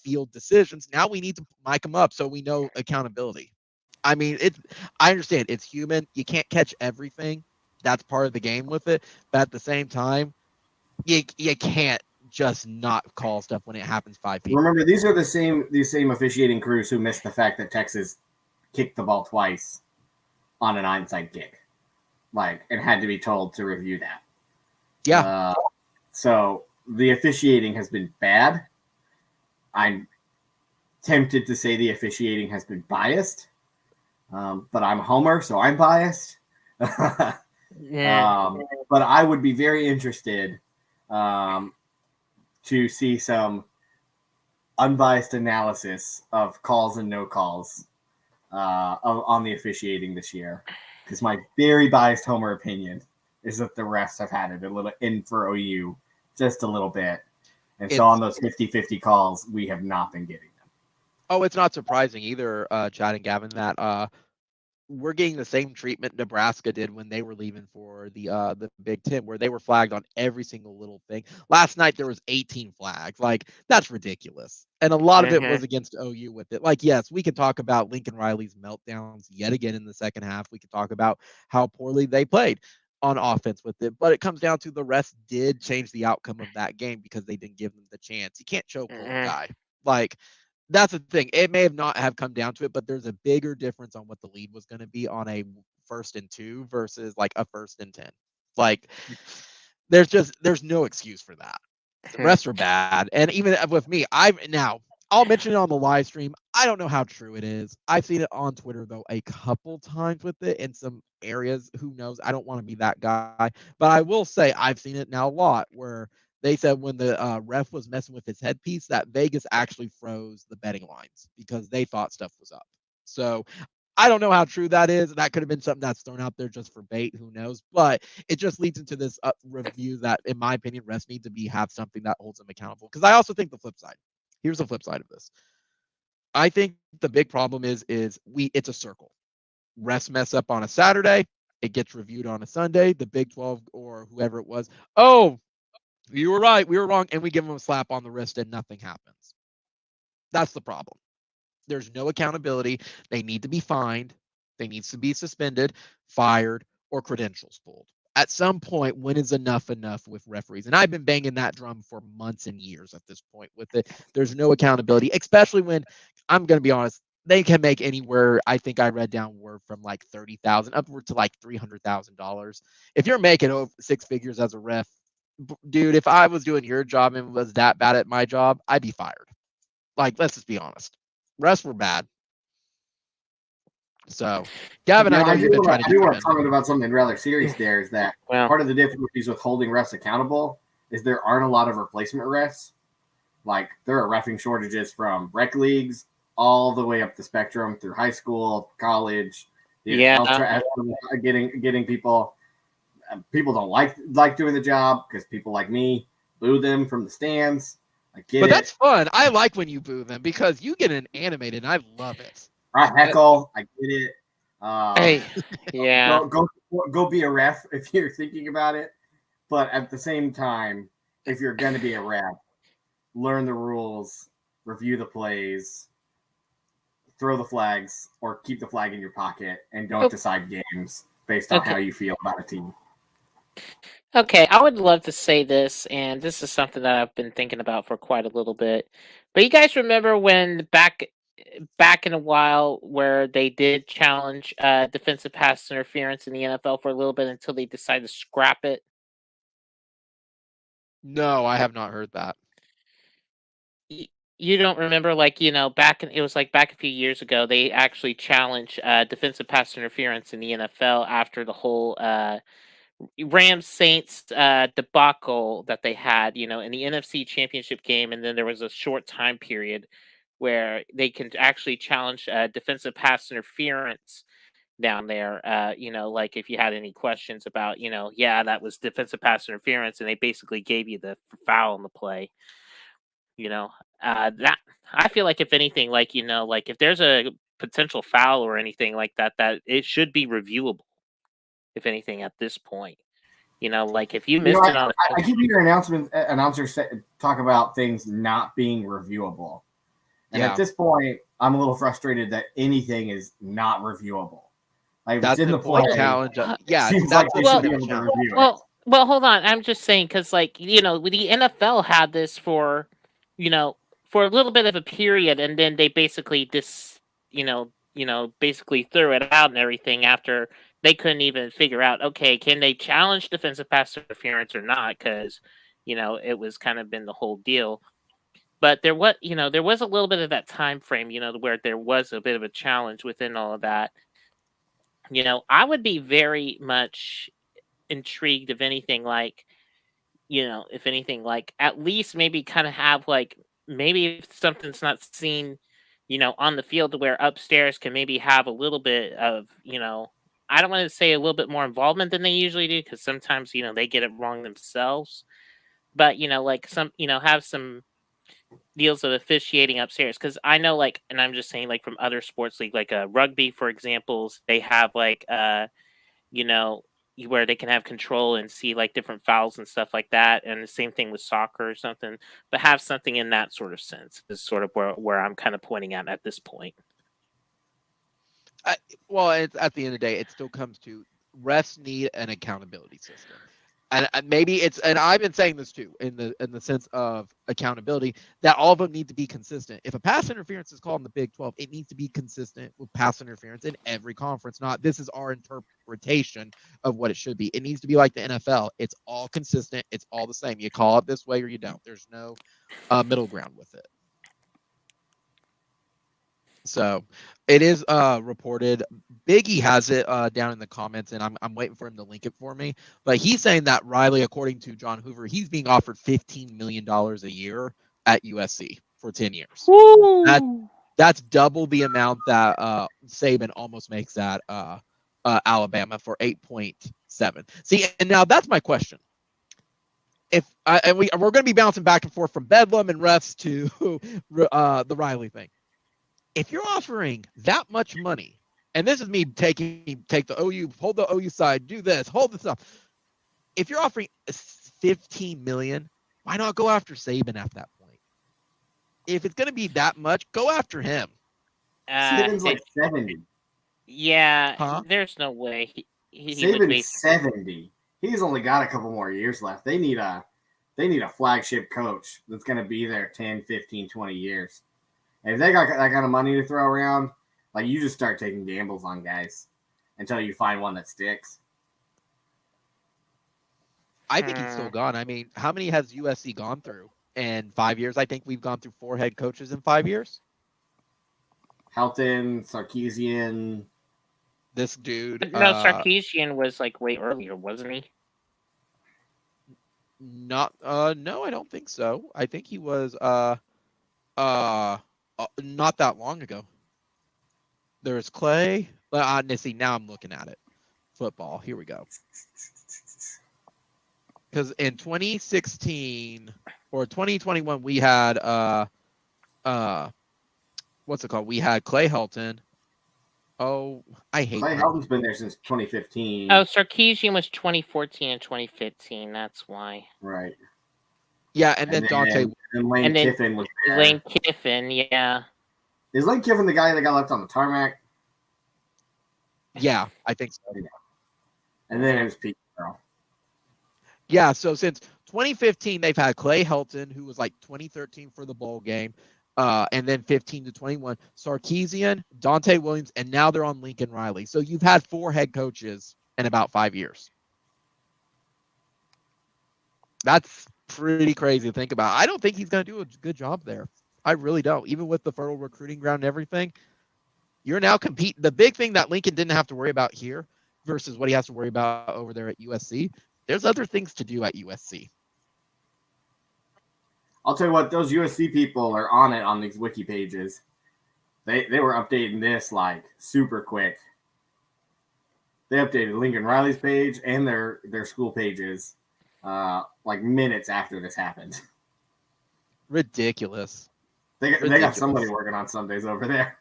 field decisions. Now we need to mic them up so we know accountability. I mean, I understand it's human. You can't catch everything. That's part of the game with it. But at the same time, you can't just not call stuff when it happens 5 feet. Remember, these same officiating crews who missed the fact that Texas kicked the ball twice on an onside kick, and had to be told to review that. Yeah. So the officiating has been bad. I'm tempted to say the officiating has been biased, but I'm a homer, so I'm biased. Yeah. But I would be very interested to see some unbiased analysis of calls and no calls on the officiating this year, because my very biased homer opinion is that the refs have had it a little in for OU just a little bit, and so on those 50-50 calls we have not been getting them. Oh, it's not surprising either, Chad and Gavin, that we're getting the same treatment Nebraska did when they were leaving for the Big Ten, where they were flagged on every single little thing. Last night there was 18 flags. That's ridiculous. And a lot of it was against OU with it. Yes, we could talk about Lincoln Riley's meltdowns yet again in the second half. We could talk about how poorly they played on offense with it, but it comes down to the refs did change the outcome of that game because they didn't give them the chance. You can't choke hold a guy. That's the thing. It may have not have come down to it, but there's a bigger difference on what the lead was going to be on a 1st and 2 versus a 1st and 10. There's no excuse for that. The refs are bad. And even with me, I'll mention it on the live stream. I don't know how true it is. I've seen it on Twitter though a couple times with it in some areas. Who knows? I don't want to be that guy, but I will say I've seen it now a lot where they said when the ref was messing with his headpiece that Vegas actually froze the betting lines because they thought stuff was up. So I don't know how true that is. That could have been something that's thrown out there just for bait. Who knows? But it just leads into this review that, in my opinion, refs need to have something that holds them accountable. Because I also think the flip side. Here's the flip side of this. I think the big problem is it's a circle. Refs mess up on a Saturday. It gets reviewed on a Sunday. The Big 12 or whoever it was. Oh, you were right. We were wrong. And we give them a slap on the wrist and nothing happens. That's the problem. There's no accountability. They need to be fined. They need to be suspended, fired, or credentials pulled. At some point, when is enough with referees? And I've been banging that drum for months and years at this point with it. There's no accountability, especially when, I'm going to be honest, they can make anywhere, I think I read down word from $30,000 upward to $300,000. If you're making over 6 figures as a ref, dude, if I was doing your job and was that bad at my job, I'd be fired. Let's just be honest. Refs were bad. So, Gavin, I know you've been trying to. I do want to comment about something rather serious. There is that part of the difficulties with holding refs accountable is there aren't a lot of replacement refs. There are reffing shortages from rec leagues all the way up the spectrum through high school, college. Getting people. People don't like doing the job because people like me boo them from the stands. But that's fun. I like when you boo them because you get animated, and I love it. I heckle. I get it. Hey, yeah. Go be a ref if you're thinking about it. But at the same time, if you're going to be a ref, learn the rules, review the plays, throw the flags, or keep the flag in your pocket, and don't decide games based on how you feel about a team. Okay, I would love to say this, and this is something that I've been thinking about for quite a little bit. But you guys remember when back in a while where they did challenge defensive pass interference in the NFL for a little bit until they decided to scrap it? No, I have not heard that. You don't remember, it was back a few years ago, they actually challenged defensive pass interference in the NFL after the whole Rams Saints debacle that they had, in the NFC Championship game, and then there was a short time period where they can actually challenge defensive pass interference down there. If you had any questions about, that was defensive pass interference, and they basically gave you the foul on the play. That I feel like if anything, like like if there's a potential foul or anything like that, that it should be reviewable. If anything, at this point, like if you missed it on, I keep hearing announcers talk about things not being reviewable, and at this point, I'm a little frustrated that anything is not reviewable. Like That's it's in the play. challenge. Yeah, seems that's like they should be able to review it. Well, hold on. I'm just saying because, like, the NFL had this for, for a little bit of a period, and then they basically basically threw it out and everything after they couldn't even figure out, okay, can they challenge defensive pass interference or not? Because, it was kind of been the whole deal. But there was a little bit of that time frame, where there was a bit of a challenge within all of that. I would be very much intrigued if anything like at least maybe kind of have like maybe if something's not seen on the field to where upstairs can maybe have a little bit of I don't want to say a little bit more involvement than they usually do because sometimes they get it wrong themselves, but like some have some deals of officiating upstairs because I know like, and I'm just saying like from other sports league like rugby for examples, they have like you know, where they can have control and see like different fouls and stuff like that. And the same thing with soccer or something, but have something in that sort of sense is sort of where I'm kind of pointing at this point. Well, it's at the end of the day, it still comes to refs need an accountability system. And maybe it's, and I've been saying this too, in the sense of accountability, that all of them need to be consistent. If a pass interference is called in the Big 12, it needs to be consistent with pass interference in every conference. Not this is our interpretation of what it should be. It needs to be like the NFL. It's all consistent. It's all the same. You call it this way or you don't. There's no middle ground with it. So it is reported. Biggie has it down in the comments, and I'm waiting for him to link it for me. But he's saying that Riley, according to John Hoover, he's being offered $15 million a year at USC for 10 years. That's double the amount that Saban almost makes at Alabama for 8.7. See, and now that's my question. If we're going to be bouncing back and forth from Bedlam and refs to the Riley thing. If you're offering that much money, and this is me take the OU, hold the OU side, do this, hold this up. If you're offering $15 million, why not go after Saban at that point? If it's going to be that much, go after him. Saban's like 70. Yeah, there's no way Saban's 70. He's only got a couple more years left. They need a flagship coach that's going to be there 10, 15, 20 years. If they got that kind of money to throw around, like you just start taking gambles on guys until you find one that sticks. I think he's still gone. I mean, how many has USC gone through in 5 years? I think we've gone through 4 head coaches in 5 years. Helton, Sarkisian, this dude. No, Sarkisian was like way earlier, wasn't he? No, I don't think so. I think he was not that long ago. There's Clay. See, now I'm looking at it. Football. Here we go. Because in 2016 or 2021, we had what's it called? We had Clay Helton. Oh, I hate Clay Helton's been there since 2015. Oh, Sarkisian was 2014 and 2015. That's why. Right. Yeah, and then Dante and Lane Kiffin was there. Lane Kiffin, yeah. Is Lane Kiffin the guy that got left on the tarmac? Yeah, I think so. And then it was Pete Carroll. Yeah, so since 2015, they've had Clay Helton, who was like 2013 for the bowl game, and then 15 to 21. Sarkisian, Dante Williams, and now they're on Lincoln Riley. So you've had 4 head coaches in about 5 years. That's pretty crazy to think about. I don't think he's going to do a good job there. I really don't. Even with the fertile recruiting ground and everything, you're now competing. The big thing that Lincoln didn't have to worry about here versus what he has to worry about over there at USC, there's other things to do at USC. I'll tell you what, those USC people are on it on these wiki pages. They were updating this like super quick. They updated Lincoln Riley's page and their school pages like minutes after this happened. Ridiculous. They got Ridiculous. somebody working on Sundays over there.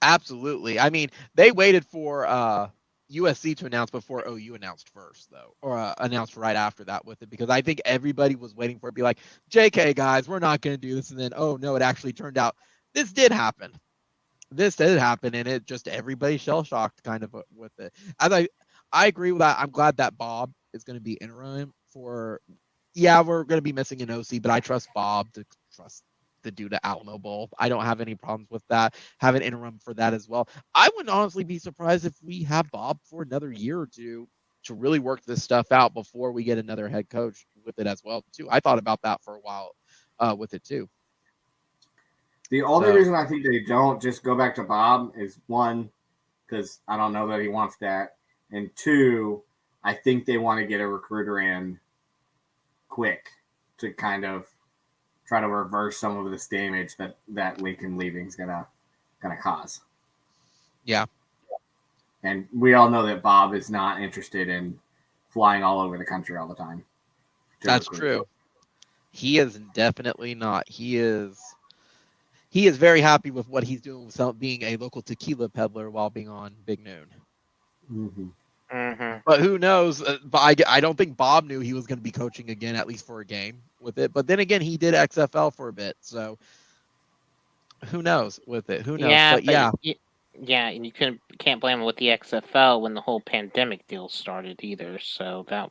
Absolutely. I mean, they waited for USC to announce before OU announced first, though, or announced right after that with it, because I think everybody was waiting for it to be like, JK, guys, we're not going to do this. And then, oh, no, it actually turned out this did happen. This did happen, and it just everybody shell-shocked kind of with it. As I agree with that. I'm glad that Bob is going to be interim for, yeah, we're going to be missing an OC, but I trust Bob to trust the dude at Alamo Bowl. I don't have any problems with that. Have an interim for that as well. I wouldn't honestly be surprised if we have Bob for another year or two to really work this stuff out before we get another head coach with it as well, too. I thought about that for a while with it, too. The only reason I think they don't just go back to Bob is, one, because I don't know that he wants that, and two, I think they want to get a recruiter in quick to kind of try to reverse some of this damage that Lincoln leaving's gonna cause. Yeah. And we all know that Bob is not interested in flying all over the country all the time. That's true. He is definitely not. He is very happy with what he's doing with being a local tequila peddler while being on Big Noon. Mm-hmm. Mm-hmm. But who knows? I don't think Bob knew he was going to be coaching again, at least for a game with it. But then again, he did XFL for a bit, so who knows with it? Who knows? Yeah, but yeah. Yeah, and you can't blame him with the XFL when the whole pandemic deal started either. So that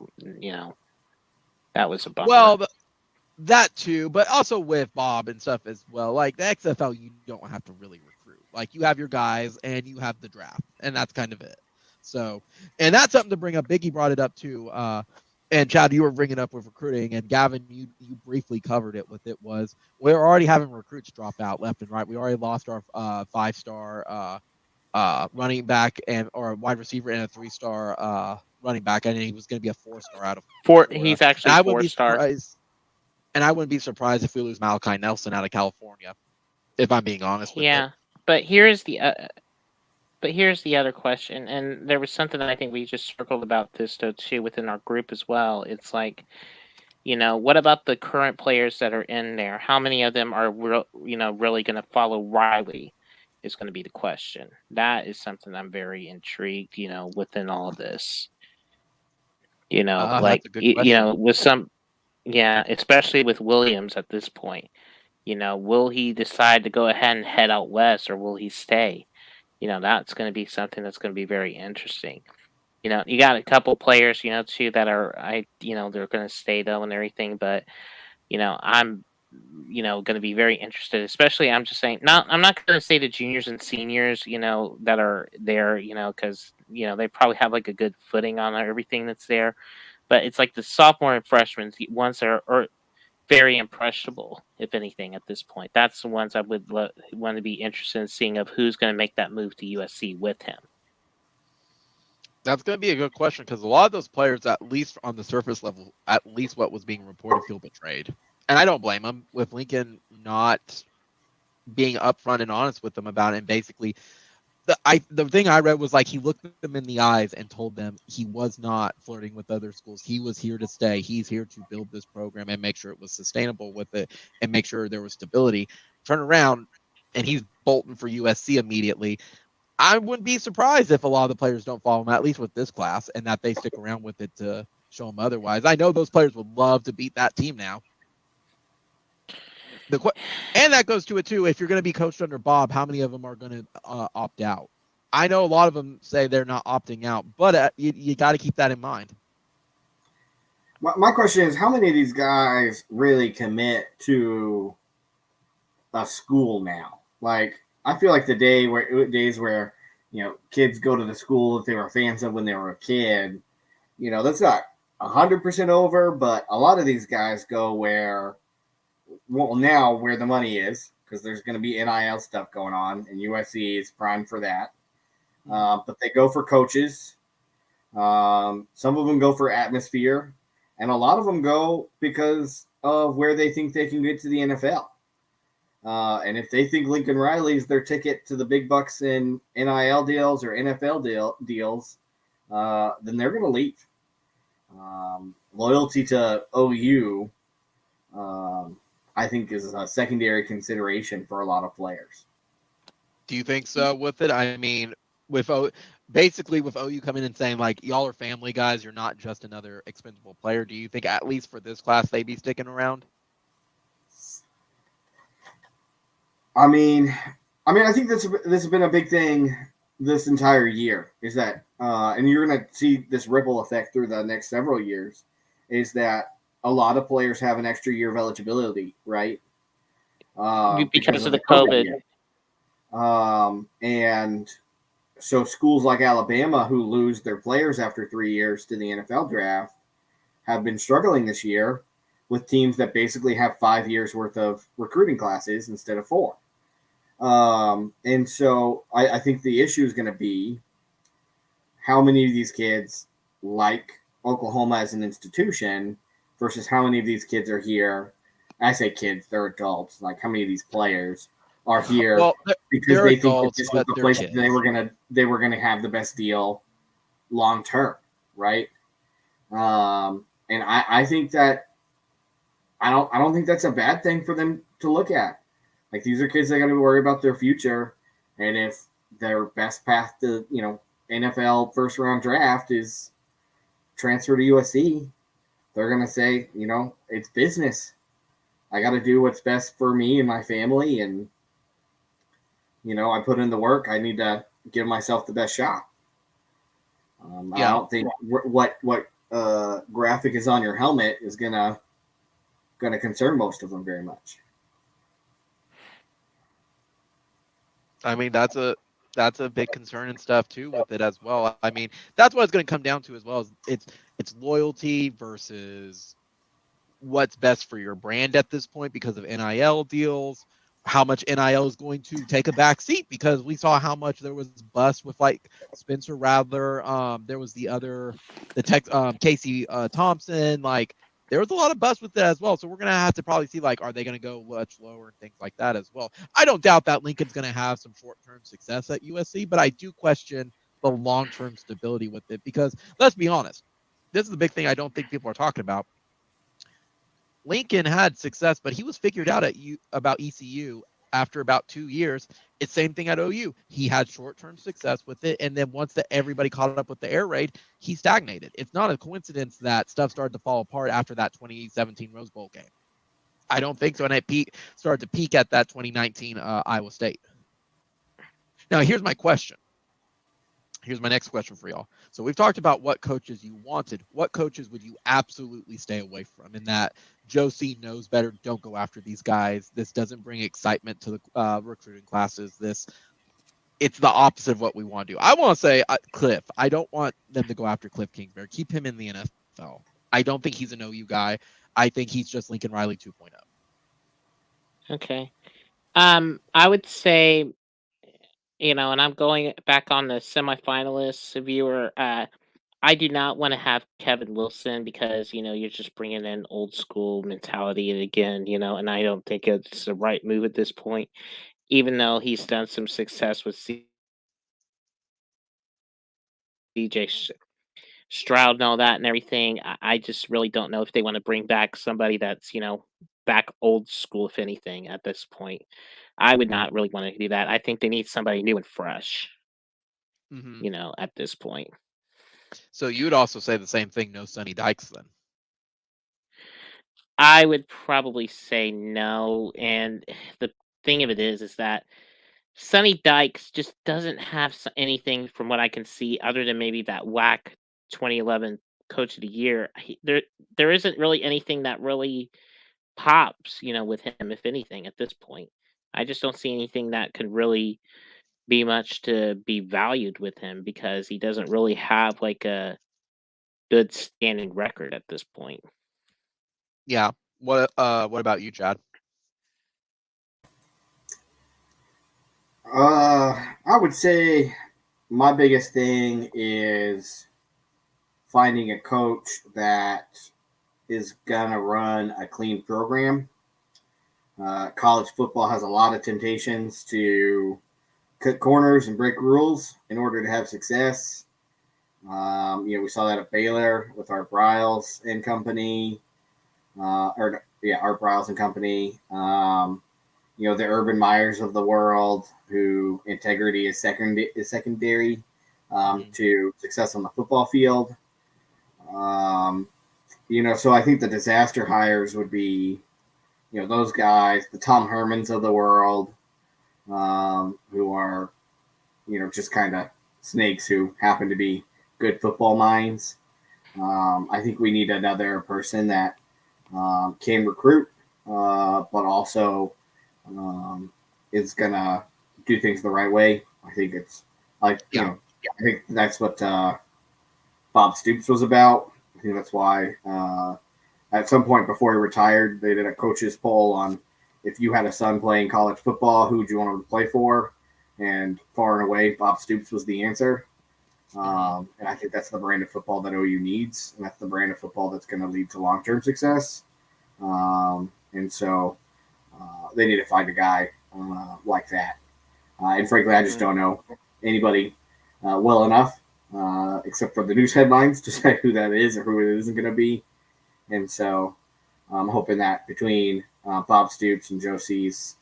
that was a bummer. Well, that too, but also with Bob and stuff as well. Like the XFL, you don't have to really recruit. Like you have your guys and you have the draft, and that's kind of it. So, and that's something to bring up. Biggie brought it up too. And Chad, you were bringing up with recruiting, and Gavin, you briefly covered it with it. Was we're already having recruits drop out left and right. We already lost our 5-star running back or wide receiver and a 3-star running back, and he was going to be a 4-star out of 4. He's actually 4-star. And I wouldn't be surprised if we lose Malachi Nelson out of California, if I'm being honest with you. But here's the other question, and there was something that I think we just circled about this though too within our group as well. It's like, what about the current players that are in there? How many of them are really going to follow Riley? Is going to be the question. That is something I'm very intrigued, within all of this. With some. Yeah, especially with Williams at this point. Will he decide to go ahead and head out west, or will he stay? That's going to be something that's going to be very interesting. You got a couple players, too, that are they're going to stay though and everything, but I'm going to be very interested. Especially, I'm just saying, I'm not going to say the juniors and seniors, that are there, because they probably have like a good footing on everything that's there. But it's like the sophomore and freshmen, the ones that are very impressionable, if anything, at this point. That's the ones I would want to be interested in seeing of who's going to make that move to USC with him. That's going to be a good question, because a lot of those players, at least on the surface level, at least what was being reported, feel betrayed. And I don't blame them with Lincoln not being upfront and honest with them about it. And basically, the thing I read was like he looked at them in the eyes and told them he was not flirting with other schools. He was here to stay. He's here to build this program and make sure it was sustainable with it and make sure there was stability. Turn around and he's bolting for USC immediately. I wouldn't be surprised if a lot of the players don't follow him, at least with this class, and that they stick around with it to show him otherwise. I know those players would love to beat that team now. And that goes to it too. If you're going to be coached under Bob, how many of them are going to opt out? I know a lot of them say they're not opting out, but you got to keep that in mind. My question is, how many of these guys really commit to a school now? Like, I feel like the days where kids go to the school that they were fans of when they were a kid, that's not 100% over, but a lot of these guys go where the money is, because there's going to be NIL stuff going on, and USC is primed for that. But they go for coaches. Some of them go for atmosphere, and a lot of them go because of where they think they can get to the NFL. And if they think Lincoln Riley is their ticket to the big bucks in NIL deals or NFL deals, then they're going to leave. Loyalty to OU I think is a secondary consideration for a lot of players. Do you think so with it? I mean, basically with OU coming in and saying like y'all are family guys, you're not just another expendable player. Do you think at least for this class they be sticking around? I mean, I think this has been a big thing this entire year. Is that, and you're going to see this ripple effect through the next several years. Is that a lot of players have an extra year of eligibility, right? Because of the COVID. And so schools like Alabama, who lose their players after 3 years to the NFL draft, have been struggling this year with teams that basically have 5 years worth of recruiting classes instead of 4. And so I think the issue is going to be how many of these kids like Oklahoma as an institution versus how many of these kids are here. I say kids, they're adults. Like how many of these players are here because they think that this was the place that they were gonna have the best deal long term, right? And I think that I don't think that's a bad thing for them to look at. Like these are kids that got to worry about their future, and if their best path to NFL first round draft is transfer to USC, they're gonna say it's business. I got to do what's best for me and my family, and I put in the work. I need to give myself the best shot. I don't think what graphic is on your helmet is gonna concern most of them very much. I mean, that's a big concern and stuff too with it as well. I mean, that's what it's going to come down to as well. It's loyalty versus what's best for your brand at this point because of NIL deals. How much NIL is going to take a back seat because we saw how much there was bust with like Spencer Rattler. There was Casey Thompson. Like there was a lot of bust with that as well. So we're gonna have to probably see like, are they gonna go much lower and things like that as well. I don't doubt that Lincoln's gonna have some short-term success at USC, but I do question the long-term stability with it because let's be honest, this is the big thing I don't think people are talking about. Lincoln had success, but he was figured out about ECU after about 2 years. It's same thing at OU. He had short-term success with it, and then once everybody caught up with the air raid, he stagnated. It's not a coincidence that stuff started to fall apart after that 2017 Rose Bowl game. I don't think so, and it started to peak at that 2019 Iowa State. Now, here's my question. Here's my next question for y'all. So we've talked about what coaches you wanted. What coaches would you absolutely stay away from? In that Joe C knows better. Don't go after these guys. This doesn't bring excitement to the recruiting classes. It's the opposite of what we want to do. I want to say Cliff. I don't want them to go after Cliff Kingsbury. Keep him in the NFL. I don't think he's an OU guy. I think he's just Lincoln Riley 2.0. Okay. I would say, and I'm going back on the semifinalists viewer. I do not want to have Kevin Wilson because, you're just bringing in old school mentality again, and I don't think it's the right move at this point, even though he's done some success with CJ Stroud and all that and everything. I just really don't know if they want to bring back somebody that's, back old school, if anything, at this point. I would not really want to do that. I think they need somebody new and fresh, at this point. So you would also say the same thing, no Sonny Dykes then? I would probably say no. And the thing of it is that Sonny Dykes just doesn't have anything from what I can see other than maybe that whack 2011 Coach of the Year. There isn't really anything that really pops, with him, if anything, at this point. I just don't see anything that could really be much to be valued with him because he doesn't really have like a good standing record at this point. Yeah. What about you, Chad? I would say my biggest thing is finding a coach that is gonna run a clean program. College football has a lot of temptations to cut corners and break rules in order to have success. We saw that at Baylor with our Bryles and company. Art Briles and company. The Urban Meyers of the world, who integrity is secondary to success on the football field. So I think the disaster hires would be, those guys, the Tom Hermans of the world, who are, just kind of snakes who happen to be good football minds. I think we need another person that can recruit, but also is gonna do things the right way. I think it's I think that's what Bob Stoops was about. I think that's why at some point before he retired, they did a coaches poll on if you had a son playing college football, who would you want him to play for? And far and away, Bob Stoops was the answer. And I think that's the brand of football that OU needs, and that's the brand of football that's going to lead to long-term success. And so they need to find a guy like that. And frankly, I just don't know anybody well enough, except for the news headlines, to say who that is or who it isn't going to be. And so I'm hoping that between Bob Stoops and Joe C's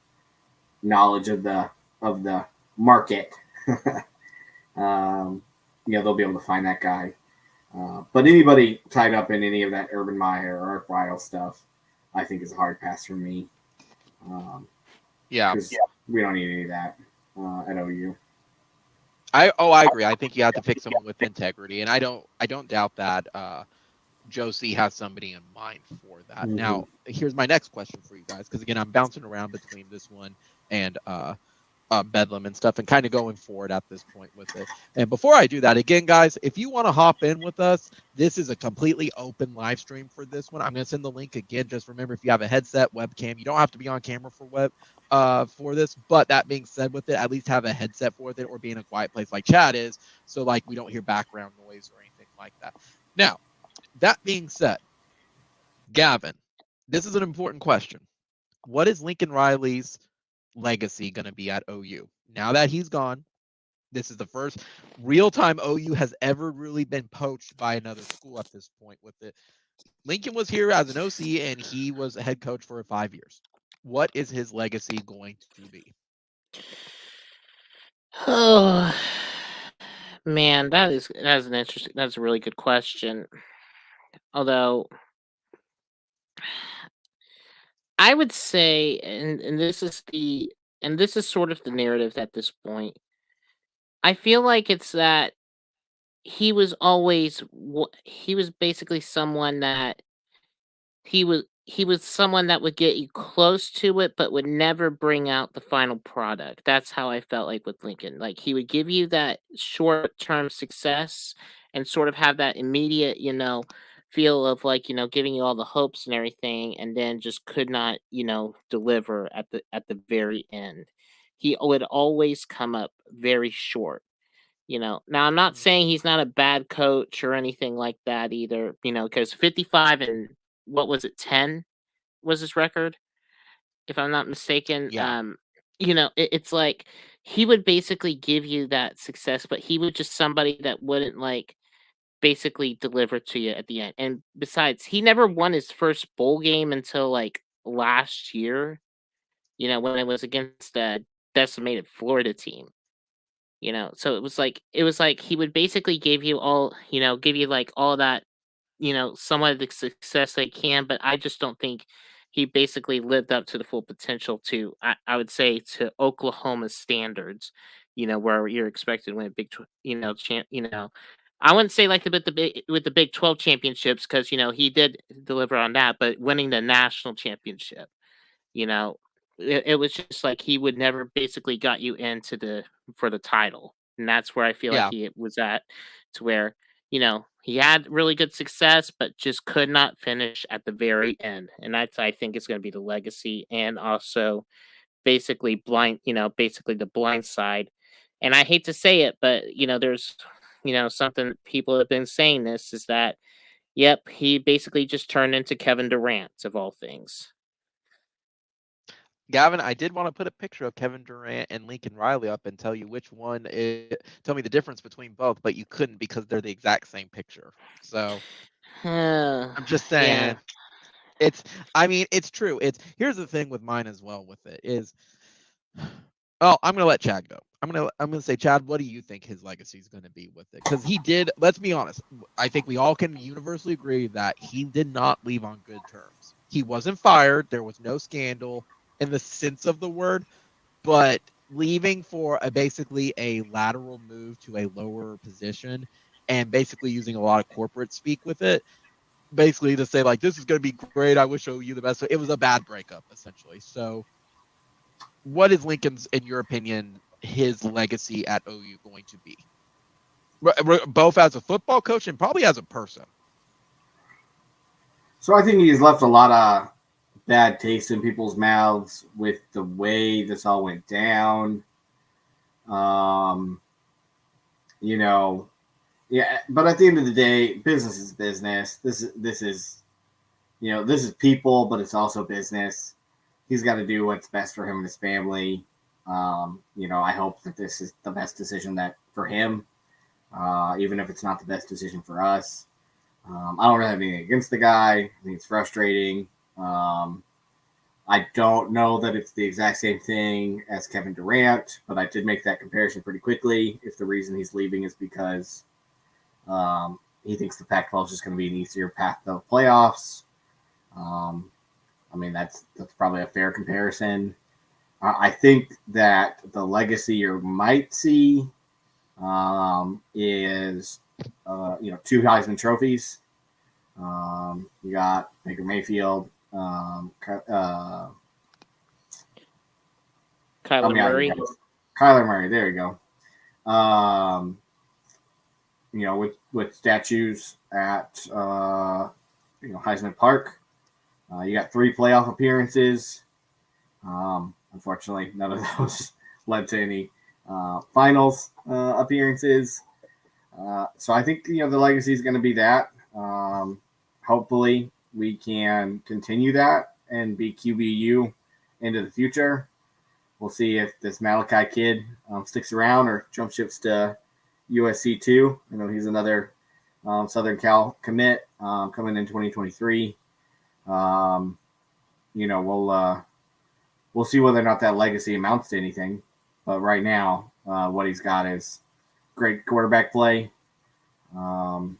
knowledge of the market, they'll be able to find that guy. But anybody tied up in any of that Urban Meyer or Art Briles stuff, I think is a hard pass for me. Because we don't need any of that at OU. I agree. I think you have to pick someone with integrity, and I don't doubt that Joe C has somebody in mind for that. Mm-hmm. Now, here's my next question for you guys, because again, I'm bouncing around between this one and Bedlam and stuff, and kind of going forward at this point with it. And before I do that, again, guys, if you want to hop in with us, this is a completely open live stream for this one. I'm going to send the link again. Just remember, if you have a headset, webcam, you don't have to be on camera for this. But that being said, with it, at least have a headset for it, or be in a quiet place like Chad is, so like we don't hear background noise or anything like that. Now, that being said, Gavin, this is an important question. What is Lincoln Riley's legacy going to be at OU? Now that he's gone, this is the first real-time OU has ever really been poached by another school at this point with it. Lincoln was here as an OC, and he was a head coach for 5 years. What is his legacy going to be? Oh, man, that's a really good question. Although I would say, and this is sort of the narrative at this point, I feel like it's that he was basically someone that he was someone that would get you close to it, but would never bring out the final product. That's how I felt like with Lincoln. Like, he would give you that short-term success and sort of have that immediate, feel of like, giving you all the hopes and everything, and then just could not, deliver at the very end. He would always come up very short. Now I'm not saying he's not a bad coach or anything like that either, because 55 and what was it, 10 was his record, if I'm not mistaken. Yeah. It's like he would basically give you that success, but he would just somebody that wouldn't like basically deliver to you at the end. And besides, he never won his first bowl game until like last year, when it was against a decimated Florida team. So it was like he would basically give you like all that, somewhat of the success they can, but I just don't think he basically lived up to the full potential to, I would say, to Oklahoma standards, where you're expected to win a big, I wouldn't say like with the Big 12 championships, because, he did deliver on that, but winning the national championship, it was just like he would never basically got you into for the title. And that's where I feel like he was at, to where, he had really good success, but just could not finish at the very end. And that's, I think, is going to be the legacy, and also basically basically the blind side. And I hate to say it, but, there's, something people have been saying this is that, yep, he basically just turned into Kevin Durant of all things. Gavin, I did want to put a picture of Kevin Durant and Lincoln Riley up and tell you which one tell me the difference between both, but you couldn't because they're the exact same picture. So I'm just saying. It's true. Here's the thing with mine as well with it is, oh, I'm gonna let Chad go. I'm gonna say, Chad, what do you think his legacy is gonna be with it? Because he did. Let's be honest. I think we all can universally agree that he did not leave on good terms. He wasn't fired. There was no scandal in the sense of the word, but leaving for basically a lateral move to a lower position and basically using a lot of corporate speak with it, basically to say like, this is going to be great, I wish OU the best. It was a bad breakup essentially. So what is Lincoln's, in your opinion, his legacy at OU going to be, both as a football coach and probably as a person? So I think he's left a lot of bad taste in people's mouths with the way this all went down. You know, yeah, but at the end of the day, business is business. This is this is people, but it's also business. He's got to do what's best for him and his family. I hope that this is the best decision that for him, even if it's not the best decision for us. I don't really have anything against the guy. I think it's frustrating. I don't know that it's the exact same thing as Kevin Durant, but I did make that comparison pretty quickly. If the reason he's leaving is because he thinks the Pac-12 is just going to be an easier path to the playoffs. That's probably a fair comparison. I think that the legacy you might see is 2 Heisman trophies. You got Baker Mayfield, Kyler Murray. Kyler Murray, there you go. With statues at Heisman Park. You got 3 playoff appearances. Unfortunately, none of those led to any finals appearances. So I think the legacy is going to be that. Hopefully, we can continue that and be QBU into the future. We'll see if this Malachi kid sticks around or jump ships to USC too. I know he's another Southern Cal commit coming in 2023. We'll see whether or not that legacy amounts to anything. But right now, what he's got is great quarterback play and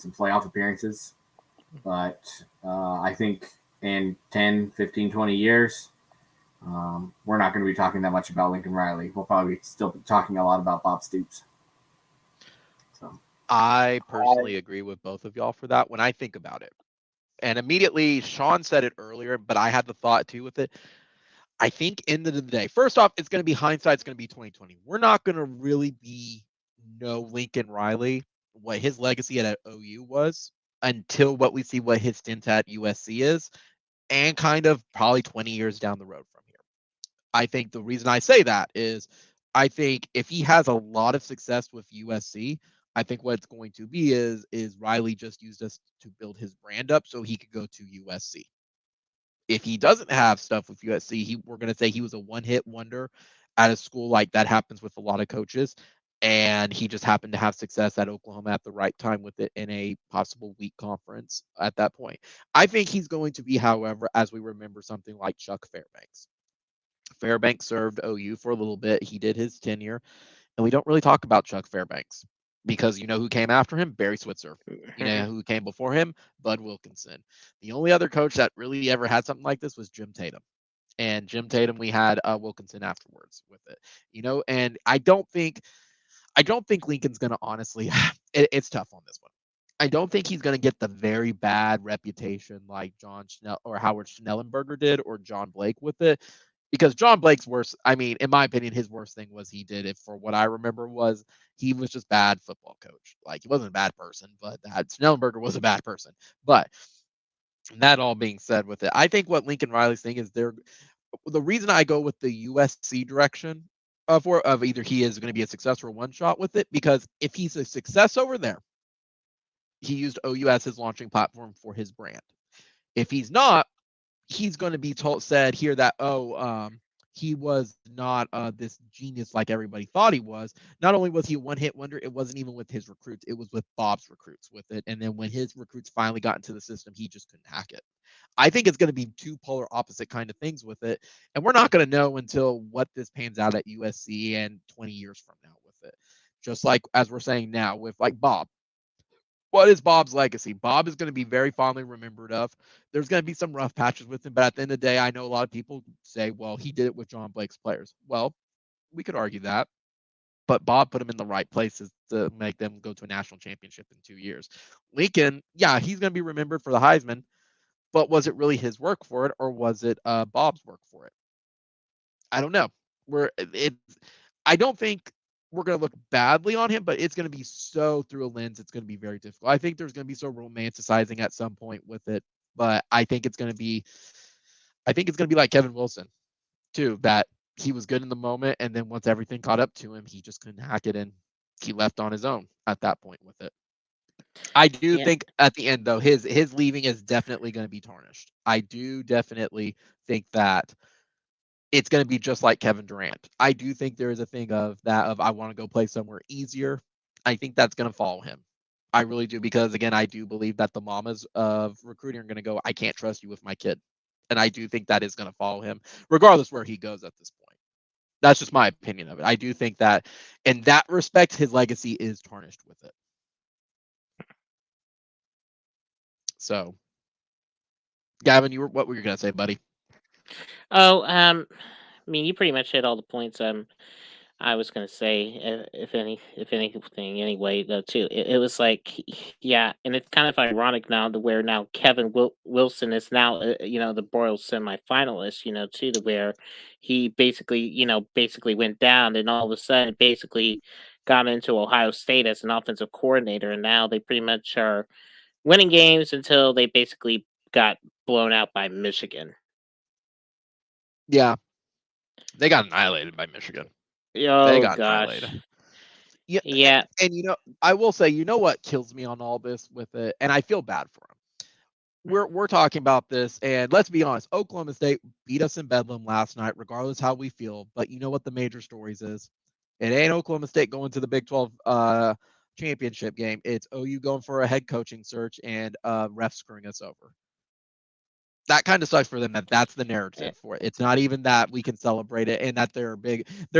some playoff appearances. But I think in 10, 15, 20 years, we're not going to be talking that much about Lincoln Riley. We'll probably still be talking a lot about Bob Stoops. So I personally agree with both of y'all for that when I think about it. And immediately, Sean said it earlier, but I had the thought too with it. I think end of the day, first off, it's going to be hindsight. It's going to be 2020. We're not going to really know Lincoln Riley, what his legacy at OU was, until what we see what his stint at USC is, and kind of probably 20 years down the road from here. I think the reason I say that is I think if he has a lot of success with USC, I think what it's going to be is Riley just used us to build his brand up so he could go to USC. If he doesn't have stuff with USC, we're going to say he was a one-hit wonder at a school like that happens with a lot of coaches. And he just happened to have success at Oklahoma at the right time with it in a possible weak conference at that point. I think he's going to be, however, as we remember, something like Chuck Fairbanks. Fairbanks served OU for a little bit. He did his tenure. And we don't really talk about Chuck Fairbanks because you know who came after him? Barry Switzer. You know who came before him? Bud Wilkinson. The only other coach that really ever had something like this was Jim Tatum. And Jim Tatum, we had Wilkinson afterwards with it. And I don't think Lincoln's going to honestly, it's tough on this one. I don't think he's going to get the very bad reputation like John Schnell or Howard Schnellenberger did or John Blake with it. Because John Blake's worst, in my opinion, his worst thing was he did it for what I remember was he was just bad football coach. Like he wasn't a bad person, but Schnellenberger was a bad person. But that all being said with it, I think what Lincoln Riley's thing is the reason I go with the USC direction of either he is going to be a success or one shot with it, because if he's a success over there, he used OU as his launching platform for his brand. If he's not, he's going to be said here that, he was not this genius like everybody thought he was. Not only was he a one-hit wonder, it wasn't even with his recruits. It was with Bob's recruits with it. And then when his recruits finally got into the system, he just couldn't hack it. I think it's going to be two polar opposite kind of things with it. And we're not going to know until what this pans out at USC and 20 years from now with it. Just like as we're saying now with like Bob. What is Bob's legacy? Bob is going to be very fondly remembered of. There's going to be some rough patches with him, but at the end of the day, I know a lot of people say, well, he did it with John Blake's players. Well, we could argue that, but Bob put him in the right places to make them go to a national championship in 2 years. Lincoln, yeah, he's going to be remembered for the Heisman, but was it really his work for it, or was it Bob's work for it? I don't know. I don't think we're going to look badly on him, but it's going to be so through a lens. It's going to be very difficult. I think there's going to be so romanticizing at some point with it, but I think it's going to be like Kevin Wilson too, that he was good in the moment. And then once everything caught up to him, he just couldn't hack it. And he left on his own at that point with it. I do think at the end though, his leaving is definitely going to be tarnished. I do definitely think that it's going to be just like Kevin Durant. I do think there is a thing of I want to go play somewhere easier. I think that's going to follow him. I really do, because again, I do believe that the mamas of recruiting are going to go, I can't trust you with my kid. And I do think that is going to follow him regardless where he goes at this point. That's just my opinion of it. I do think that in that respect, his legacy is tarnished with it. So, Gavin, what were you going to say, buddy? Oh, I mean, you pretty much hit all the points. I was gonna say, if anything, anyway, though, too. It was like, yeah, and it's kind of ironic now to where now Kevin Wilson is now, the Royals semifinalist, too, to where he basically went down, and all of a sudden, basically got into Ohio State as an offensive coordinator, and now they pretty much are winning games until they basically got blown out by Michigan. Yeah, they got annihilated by Michigan. Oh gosh. Yeah. And I will say, what kills me on all this with it, and I feel bad for him. We're talking about this, and let's be honest, Oklahoma State beat us in Bedlam last night, regardless how we feel. But you know what the major stories is? It ain't Oklahoma State going to the Big 12 championship game. It's OU going for a head coaching search and refs screwing us over. That kind of sucks for them. That's the narrative for it. It's not even that we can celebrate it, and that their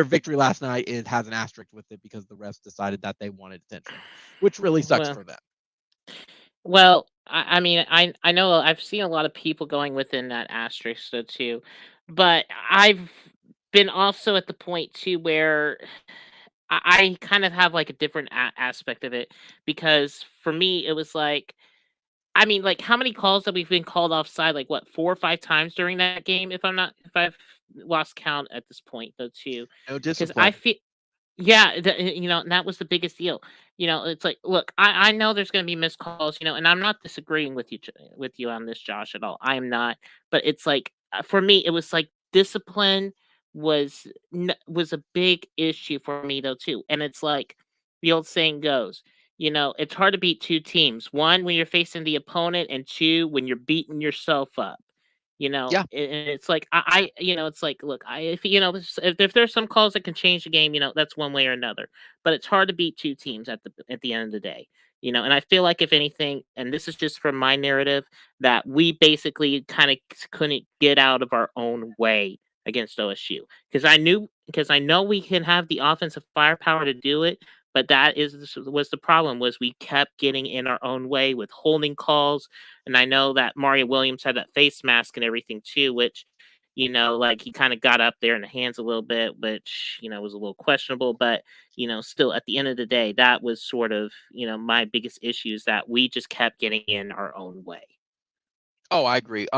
victory last night has an asterisk with it because the refs decided that they wanted attention, which really sucks for them. Well, I mean, I know I've seen a lot of people going within that asterisk though too, but I've been also at the point too where I kind of have like a different aspect of it, because for me it was like, I mean, like, how many calls have we been called offside? Like, what, 4 or 5 times during that game? If I've lost count at this point, though, too. No Because I discipline. feel, yeah, and that was the biggest deal. It's like, look, I know there's going to be missed calls, and I'm not disagreeing with you on this, Josh, at all. I am not. But it's like, for me, it was like discipline was a big issue for me, though, too. And it's like the old saying goes, it's hard to beat two teams. One, when you're facing the opponent, and two, when you're beating yourself up. Yeah. And it's like it's like, look, if there's some calls that can change the game, that's one way or another. But it's hard to beat two teams at the end of the day. And I feel like if anything, and this is just from my narrative, that we basically kind of couldn't get out of our own way against OSU, because I know we can have the offensive firepower to do it, but was the problem, was we kept getting in our own way with holding calls. And I know that Mario Williams had that face mask and everything too, which, like, he kind of got up there in the hands a little bit, which, was a little questionable. But, still at the end of the day, that was sort of, my biggest issue, is that we just kept getting in our own way. Oh, I agree.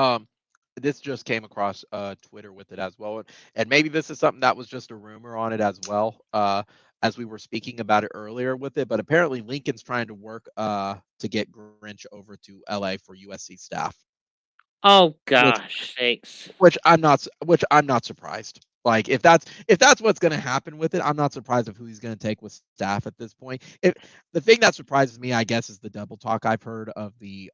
This just came across Twitter with it as well. And maybe this is something that was just a rumor on it as well. As we were speaking about it earlier with it, but apparently Lincoln's trying to work to get Grinch over to LA for USC staff. Oh gosh, sakes. Which I'm not surprised. Like, if that's what's going to happen with it, I'm not surprised of who he's going to take with staff at this point. The thing that surprises me, I guess, is the double talk I've heard of the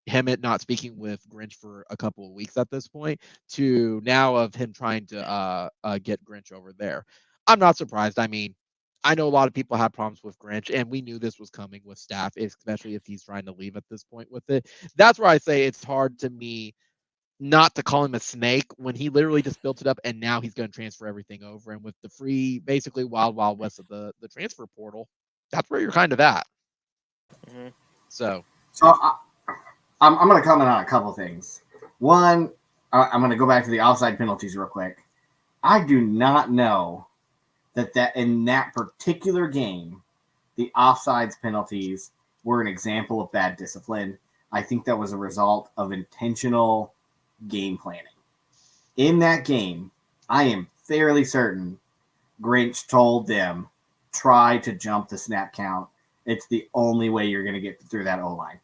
him not speaking with Grinch for a couple of weeks at this point to now of him trying to get Grinch over there. I'm not surprised. I mean, I know a lot of people have problems with Grinch, and we knew this was coming with staff, especially if he's trying to leave at this point with it. That's where I say it's hard to me not to call him a snake when he literally just built it up and now he's going to transfer everything over. And with the free, basically wild west of the transfer portal, that's where you're kind of at. Mm-hmm. So I'm going to comment on a couple things. One, I'm going to go back to the offside penalties real quick. I do not know that in that particular game, the offsides penalties were an example of bad discipline. I think that was a result of intentional game planning. In that game, I am fairly certain Grinch told them, try to jump the snap count. It's the only way you're going to get through that O-line.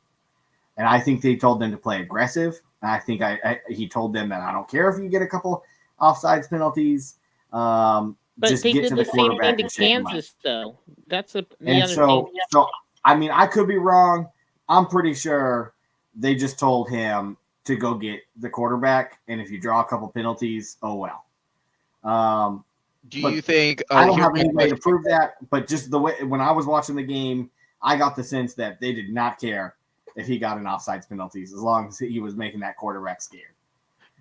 And I think they told them to play aggressive. And I think he told them that I don't care if you get a couple offsides penalties. But just they get did to the the same quarterback thing and to shake him up. Kansas, though. That's the And other so thing. I mean, I could be wrong. I'm pretty sure they just told him to go get the quarterback, and if you draw a couple penalties, oh well. do you think I don't have any way to prove that, but just the way when I was watching the game, I got the sense that they did not care if he got an offsides penalties as long as he was making that quarterback scared.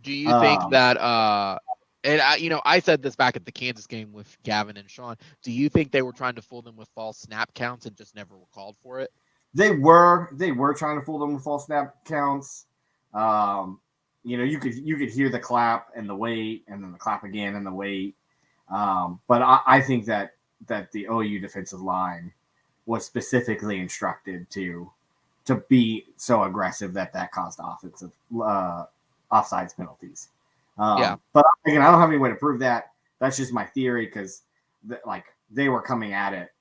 Do you think that and I said this back at the Kansas game with Gavin and Sean. Do you think they were trying to fool them with false snap counts and just never were called for it? They were trying to fool them with false snap counts. You could hear the clap and the wait, and then the clap again and the wait. But I think that the OU defensive line was specifically instructed to be so aggressive that caused offensive offsides penalties. But again, I don't have any way to prove that. That's just my theory because they were coming at it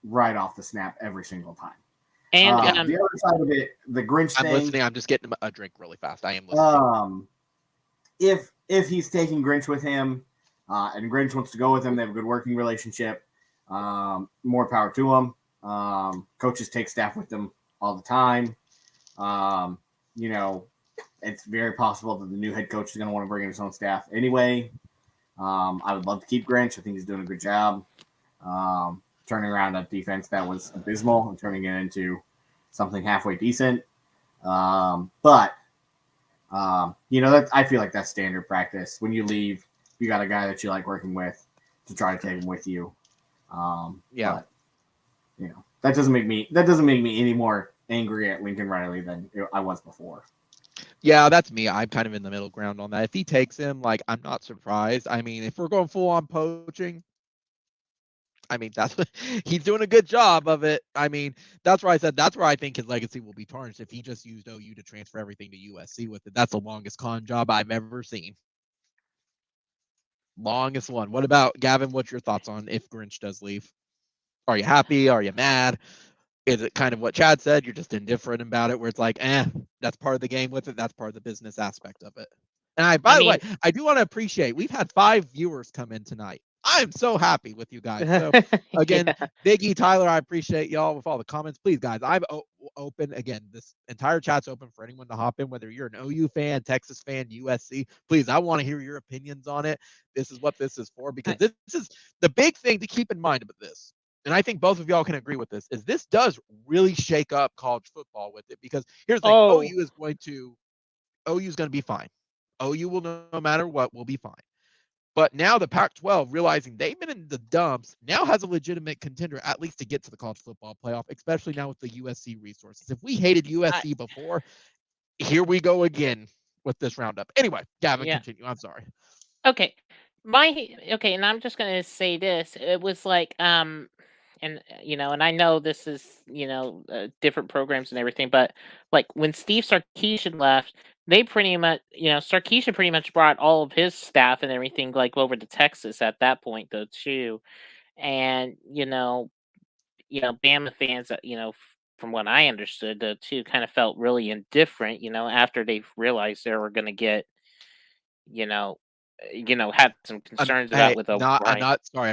right off the snap every single time. And the other side of it, the Grinch thing. I'm listening. I'm just getting a drink really fast. I am listening. If he's taking Grinch with him, and Grinch wants to go with him, they have a good working relationship. More power to him. Coaches take staff with them all the time. It's very possible that the new head coach is going to want to bring in his own staff anyway. I would love to keep Grinch. I think he's doing a good job turning around a defense that was abysmal and turning it into something halfway decent. But I feel like that's standard practice. When you leave, you got a guy that you like working with to try to take him with you. But, that doesn't make me any more angry at Lincoln Riley than I was before. Yeah, that's me. I'm kind of in the middle ground on that. If he takes him, I'm not surprised. I mean, if we're going full on poaching, I mean, that's what he's doing a good job of it. I mean, that's where I said that's where I think his legacy will be tarnished if he just used OU to transfer everything to USC with it. That's the longest con job I've ever seen. Longest one. What about Gavin? What's your thoughts on if Grinch does leave? Are you happy? Are you mad? Is it kind of what Chad said? You're just indifferent about it, where it's like, that's part of the game with it. That's part of the business aspect of it. And by the way, I do want to appreciate we've had 5 viewers come in tonight. I'm so happy with you guys. So again, Biggie, Tyler, I appreciate y'all with all the comments. Please, guys, I'm open. Again, this entire chat's open for anyone to hop in, whether you're an OU fan, Texas fan, USC. Please, I want to hear your opinions on it. This is what this is for, because this is the big thing to keep in mind about this. And I think both of y'all can agree with this, is this does really shake up college football with it. Because here's the thing, OU is going to be fine. OU will, no matter what, will be fine. But now the Pac-12, realizing they've been in the dumps, now has a legitimate contender, at least to get to the college football playoff, especially now with the USC resources. If we hated USC before, here we go again with this roundup. Anyway, Gavin, continue. I'm sorry. Okay. And I'm just going to say this. It was and I know this is, different programs and everything, but when Steve Sarkisian left, they pretty much, Sarkisian pretty much brought all of his staff and everything over to Texas at that point though too. And, Bama fans, from what I understood though too, kind of felt really indifferent, after they realized they were going to get, had some concerns about with O'Brien. I'm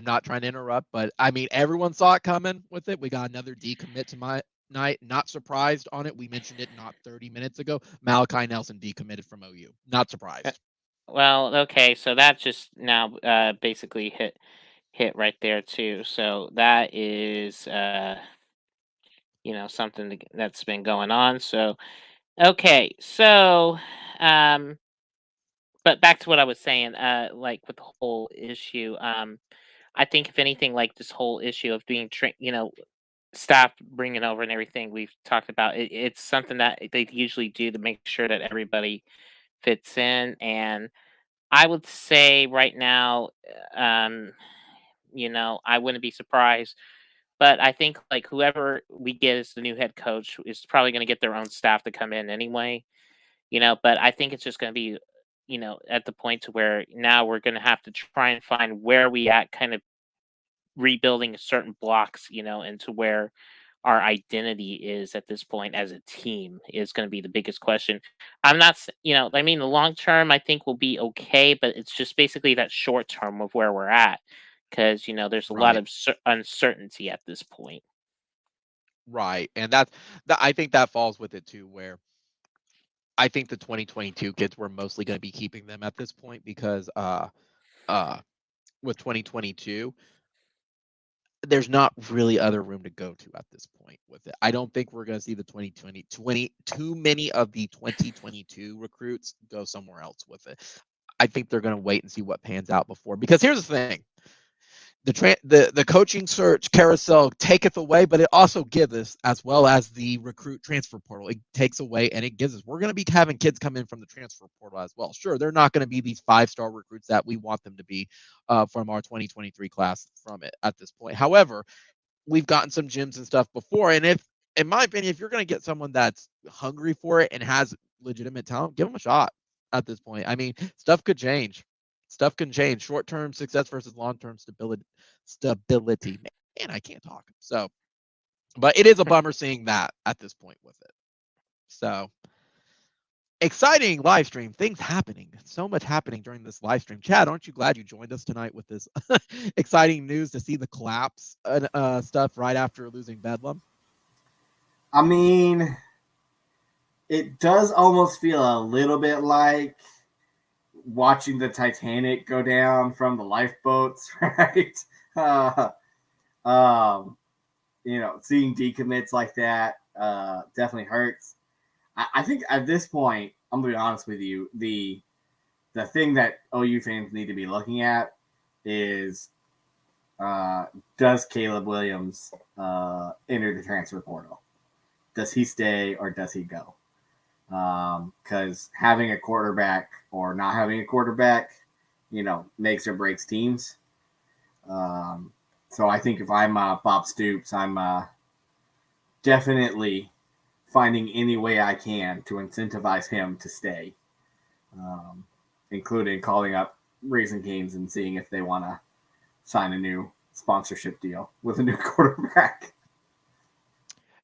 not trying to interrupt, but I mean, everyone saw it coming with it. We got another decommit night. Not surprised on it. We mentioned it not 30 minutes ago. Malachi Nelson decommitted from OU. Not surprised. Well, okay, so that just now basically hit right there too. So that is something that's been going on. So okay, so um but back to what I was saying, like with the whole issue, I think if anything, like this whole issue of being staff bringing over and everything we've talked about, it's something that they usually do to make sure that everybody fits in. And I would say right now, um, I wouldn't be surprised. But I think like whoever we get as the new head coach is probably going to get their own staff to come in anyway. But I think it's just going to be, at the point to where now we're going to have to try and find where we at, kind of rebuilding certain blocks, into where our identity is at this point as a team is going to be the biggest question. I'm not, I mean, the long term I think will be okay, but it's just basically that short term of where we're at, because there's a lot Right. of uncertainty at this point. Right. And that I think that falls with it too, where I think the 2022 kids we're mostly going to be keeping them at this point because with 2022 there's not really other room to go to at this point with it. I don't think we're going to see the 2020 too many of the 2022 recruits go somewhere else with it. I think they're going to wait and see what pans out before, because here's the thing. The coaching search carousel taketh away, but it also gives us, as well as the recruit transfer portal. It takes away and it gives us. We're going to be having kids come in from the transfer portal as well. Sure, they're not going to be these 5-star recruits that we want them to be from our 2023 class from it at this point. However, we've gotten some gyms and stuff before, and if, in my opinion, if you're going to get someone that's hungry for it and has legitimate talent, give them a shot at this point. I mean, stuff could change. Stuff can change. Short-term success versus long-term stability. Man, I can't talk. So, but it is a bummer seeing that at this point with it. So, exciting live stream. Things happening. So much happening during this live stream. Chad, aren't you glad you joined us tonight with this exciting news to see the collapse stuff right after losing Bedlam? I mean, it does almost feel a little bit like watching the Titanic go down from the lifeboats, right? Seeing decommits like that definitely hurts. I think at this point, I'm gonna be honest with you, the thing that OU fans need to be looking at is does Caleb Williams enter the transfer portal? Does he stay or does he go? Because having a quarterback or not having a quarterback, makes or breaks teams. So I think if I'm Bob Stoops, I'm definitely finding any way I can to incentivize him to stay, including calling up Raising Cane's and seeing if they want to sign a new sponsorship deal with a new quarterback.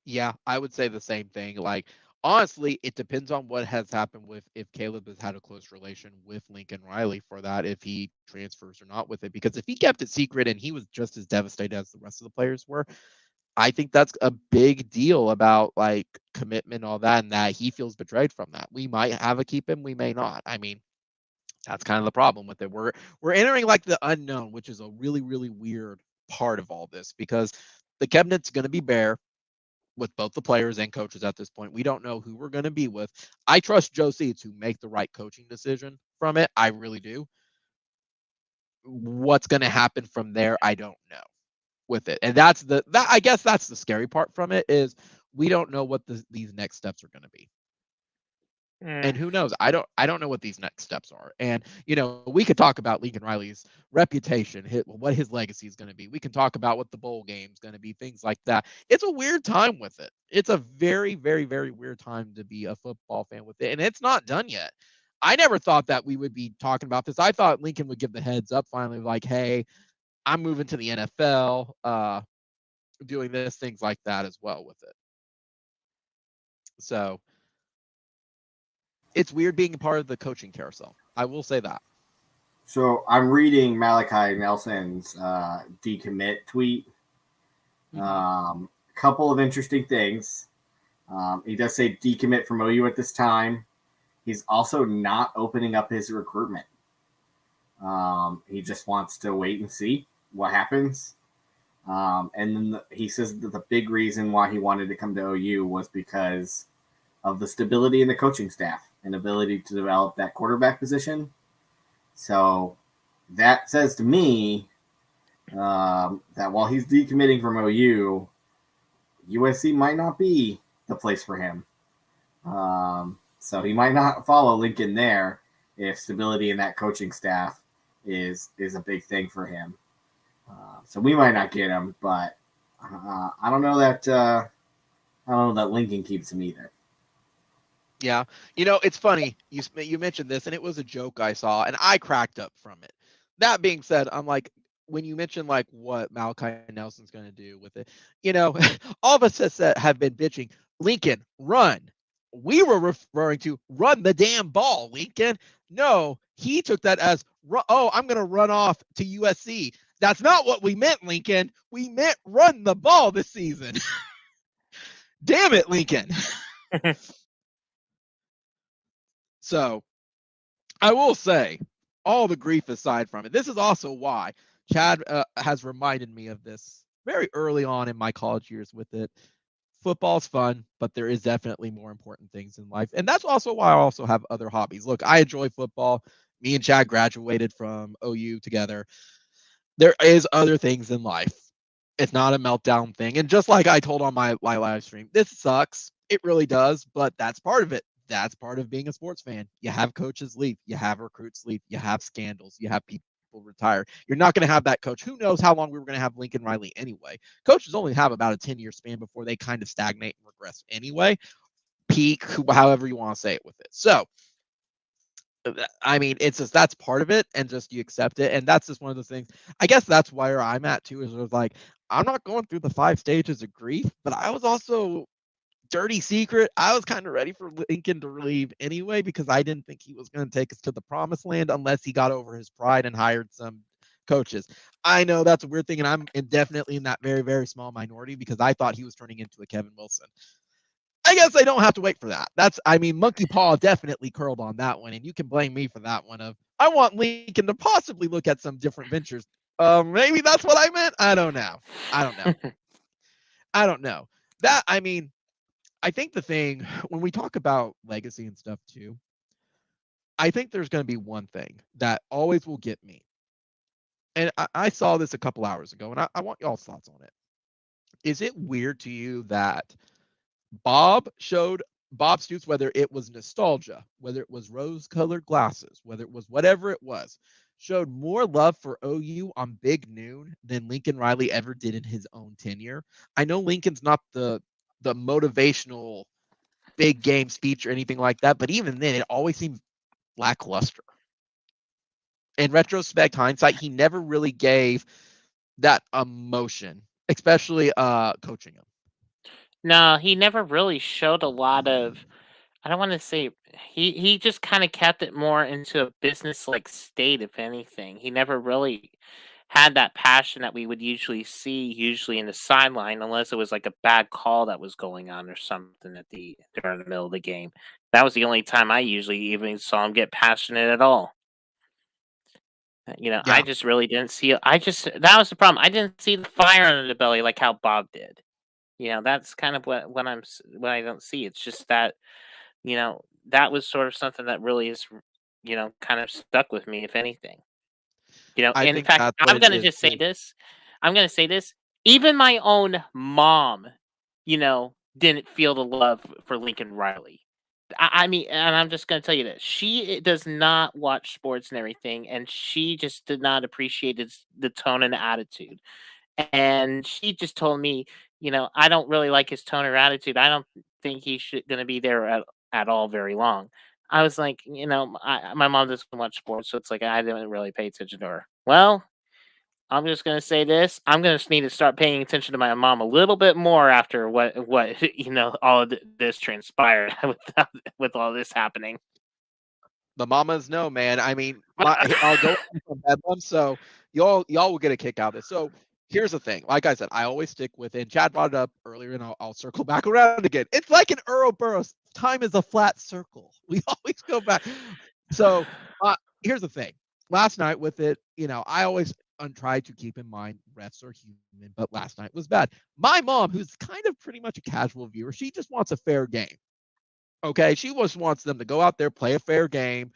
Yeah, I would say the same thing. Like, honestly, it depends on what has happened with if Caleb has had a close relation with Lincoln Riley for that, if he transfers or not with it. Because if he kept it secret and he was just as devastated as the rest of the players were, I think that's a big deal about like commitment, all that, and that he feels betrayed from that. We might have a keep him, we may not. I mean, that's kind of the problem with it. We're entering like the unknown, which is a really, really weird part of all this, because the cabinet's going to be bare with both the players and coaches at this point. We don't know who we're going to be with. I trust Josie to make the right coaching decision from it. I really do. What's going to happen from there, I don't know with it. And that I guess that's the scary part from it, is we don't know what these next steps are going to be. And who knows? I don't know what these next steps are. And we could talk about Lincoln Riley's reputation, what his legacy is going to be. We can talk about what the bowl game is going to be, things like that. It's a weird time with it. It's a very, very, very weird time to be a football fan with it, and it's not done yet. I never thought that we would be talking about this. I thought Lincoln would give the heads up finally, like, hey, I'm moving to the NFL, doing this, things like that as well with it. So it's weird being a part of the coaching carousel. I will say that. So I'm reading Malachi Nelson's decommit tweet, because couple of interesting things. He does say decommit from OU at this time. He's also not opening up his recruitment. He just wants to wait and see what happens. And then he says that the big reason why he wanted to come to OU was because of the stability in the coaching staff and ability to develop that quarterback position. So that says to me that while he's decommitting from OU, USC might not be the place for him. So he might not follow Lincoln there if stability in that coaching staff is a big thing for him. So we might not get him, but I don't know that Lincoln keeps him either. Yeah. It's funny. You mentioned this, and it was a joke I saw, and I cracked up from it. That being said, I'm like, when you mentioned like what Malachi Nelson's going to do with it, all of us have been bitching, Lincoln, run. We were referring to run the damn ball, Lincoln. No, he took that as, I'm going to run off to USC. That's not what we meant, Lincoln. We meant run the ball this season. Damn it, Lincoln. So I will say, all the grief aside from it, this is also why Chad has reminded me of this very early on in my college years with it. Football's fun, but there is definitely more important things in life. And that's also why I also have other hobbies. Look, I enjoy football. Me and Chad graduated from OU together. There is other things in life. It's not a meltdown thing. And just like I told on my live stream, this sucks. It really does, but that's part of it. That's part of being a sports fan. You have coaches leave. You have recruits leave. You have scandals. You have people retire. You're not going to have that coach. Who knows how long we were going to have Lincoln Riley anyway. Coaches only have about a 10-year span before they kind of stagnate and regress anyway. Peak, however you want to say it with it. So, I mean, it's just, that's part of it, and just you accept it. And that's just one of those things. I guess that's where I'm at too, is like, I'm not going through the 5 stages of grief, but I was also dirty secret. I was kind of ready for Lincoln to leave anyway, because I didn't think he was going to take us to the promised land unless he got over his pride and hired some coaches. I know that's a weird thing, and I'm definitely in that very, very small minority, because I thought he was turning into a Kevin Wilson. I guess I don't have to wait for that. Monkey Paw definitely curled on that one, and you can blame me for that one. I want Lincoln to possibly look at some different ventures. Maybe that's what I meant. I don't know. I think the thing, when we talk about legacy and stuff too, I think there's going to be one thing that always will get me. And I saw this a couple hours ago, and I want y'all's thoughts on it. Is it weird to you that Bob Stoops, whether it was nostalgia, whether it was rose-colored glasses, whether it was whatever it was, showed more love for OU on Big Noon than Lincoln Riley ever did in his own tenure? I know Lincoln's not the motivational big game speech or anything like that, but even then, it always seems lackluster. In retrospect, hindsight, he never really gave that emotion, especially coaching him. No, he never really showed a lot of, I don't want to say, he just kind of kept it more into a business like state, if anything. He never really had that passion that we would usually see in the sideline, unless it was like a bad call that was going on or something during the middle of the game. That was the only time I usually even saw him get passionate at all. Yeah. I just really didn't see it. That was the problem. I didn't see the fire under the belly like how Bob did. That's kind of what I don't see. It's just that, that was sort of something that really is, kind of stuck with me, if anything. I In think fact, that's what I'm it gonna is, just say too. this. I'm gonna say this. Even my own mom, didn't feel the love for Lincoln Riley. I mean, and I'm just gonna tell you this. She does not watch sports and everything, and she just did not appreciate the tone and attitude. And she just told me, I don't really like his tone or attitude. I don't think he's gonna be there at all very long. I was like, my mom doesn't watch sports, so it's like I didn't really pay attention to her. Well, I'm just gonna say this. I'm gonna need to start paying attention to my mom a little bit more after what all of this transpired with all this happening. The mamas know, man. I mean, I'll go from Bedlam, so y'all will get a kick out of this. So Here's the thing. Like I said, I always stick with it. Chad brought it up earlier, and I'll circle back around again. It's like an Ouroboros. Time is a flat circle. We always go back. So here's the thing. Last night with it, I always try to keep in mind refs are human, but last night was bad. My mom, who's kind of pretty much a casual viewer, she just wants a fair game. Okay, she just wants them to go out there, play a fair game.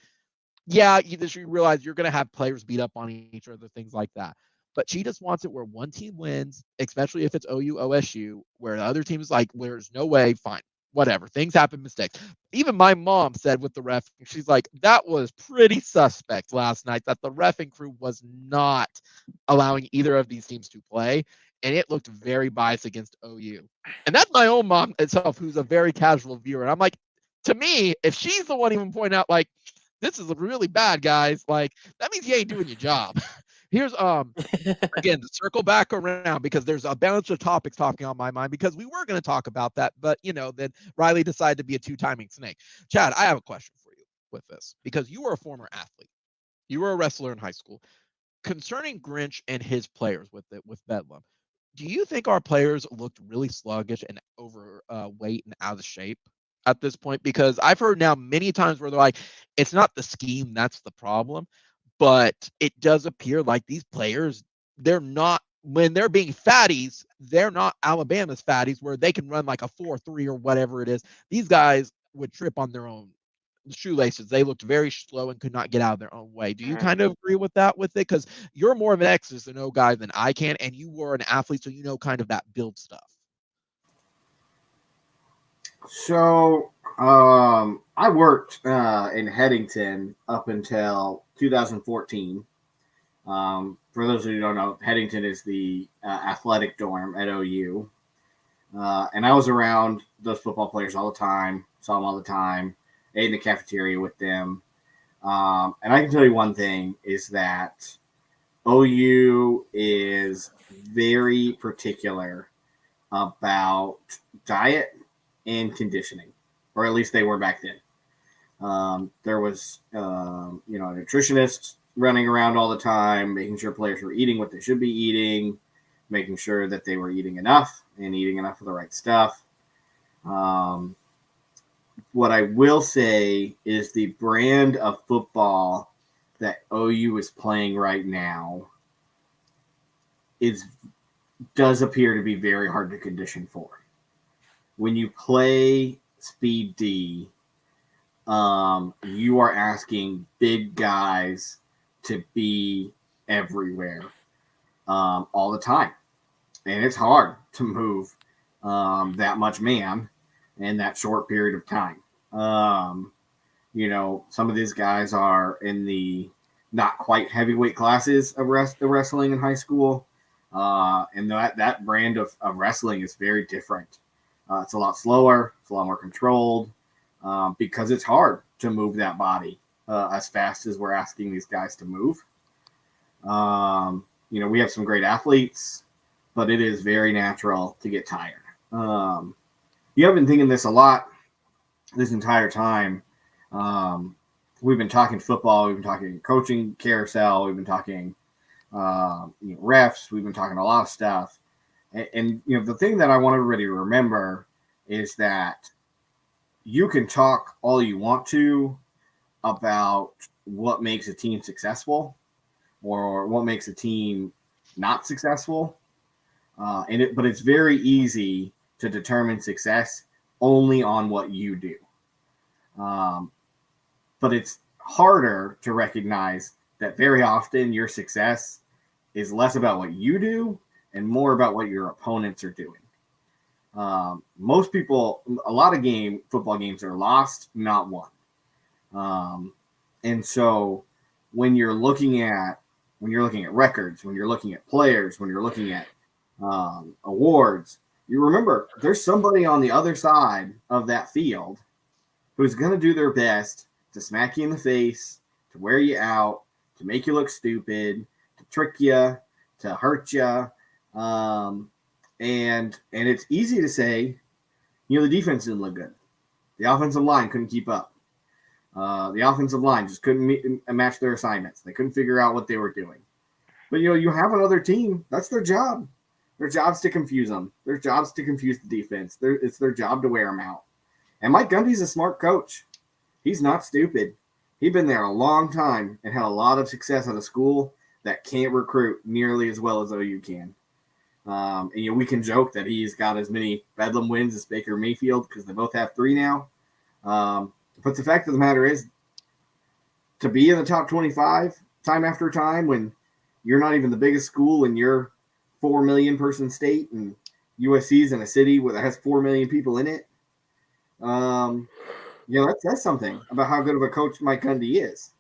Yeah, you realize you're going to have players beat up on each other, things like that. But she just wants it where one team wins, especially if it's OU, OSU, where the other team is like, there's no way, fine, whatever. Things happen, mistakes. Even my mom said with the ref, she's like, that was pretty suspect last night, that the reffing crew was not allowing either of these teams to play. And it looked very biased against OU. And that's my own mom itself, who's a very casual viewer. And I'm like, to me, if she's the one even pointing out, like, this is really bad, guys, like, that means you ain't doing your job. Here's again, to circle back around, because there's a bunch of topics talking on my mind, because we were going to talk about that, but then Riley decided to be a two-timing snake. Chad, I have a question for you with this, because you were a former athlete. You were a wrestler in high school. Concerning Grinch and his players with Bedlam, do you think our players looked really sluggish and overweight and out of shape at this point? Because I've heard now many times where they're like, it's not the scheme that's the problem, but it does appear like these players, they're not, when they're being fatties, they're not Alabama's fatties where they can run like a 4.3 or whatever it is. These guys would trip on their own shoelaces. They looked very slow and could not get out of their own way. Do you kind of agree with that with it? Because you're more of an X's and O guy than I can, and you were an athlete, so you know kind of that build stuff. So I worked in Headington up until 2014. For those of you who don't know, Headington is the athletic dorm at OU. And I was around those football players all the time, saw them all the time, ate in the cafeteria with them. And I can tell you one thing is that OU is very particular about diet and conditioning, or at least they were back then. There was, a nutritionist running around all the time, making sure players were eating what they should be eating, making sure that they were eating enough and eating enough of the right stuff. What I will say is the brand of football that OU is playing right now does appear to be very hard to condition for. When you play Speed D, you are asking big guys to be everywhere all the time. And it's hard to move that much man in that short period of time. Some of these guys are in the not quite heavyweight classes of the wrestling in high school. And that brand of wrestling is very different. It's a lot slower. It's a lot more controlled because it's hard to move that body as fast as we're asking these guys to move. We have some great athletes, but it is very natural to get tired. You have been thinking this a lot this entire time. We've been talking football. We've been talking coaching carousel. We've been talking refs. We've been talking a lot of stuff. And the thing that I want everybody to remember is that you can talk all you want to about what makes a team successful or what makes a team not successful. But it's very easy to determine success only on what you do. But it's harder to recognize that very often your success is less about what you do and more about what your opponents are doing. Most people, a lot of football games are lost, not won. And so when you're looking at records, when you're looking at players, when you're looking at awards, you remember there's somebody on the other side of that field who's going to do their best to smack you in the face, to wear you out, to make you look stupid, to trick you, to hurt you. And it's easy to say, the defense didn't look good. The offensive line couldn't keep up. The offensive line just couldn't match their assignments. They couldn't figure out what they were doing. But you have another team. That's their job. Their job's to confuse them. Their job's to confuse the defense. It's their job to wear them out. And Mike Gundy's a smart coach. He's not stupid. He's been there a long time and had a lot of success at a school that can't recruit nearly as well as OU can. And we can joke that he's got as many Bedlam wins as Baker Mayfield because they both have 3 now. But the fact of the matter is, to be in the top 25 time after time when you're not even the biggest school in your 4 million person state and USC's in a city that has 4 million people in it, that says something about how good of a coach Mike Gundy is.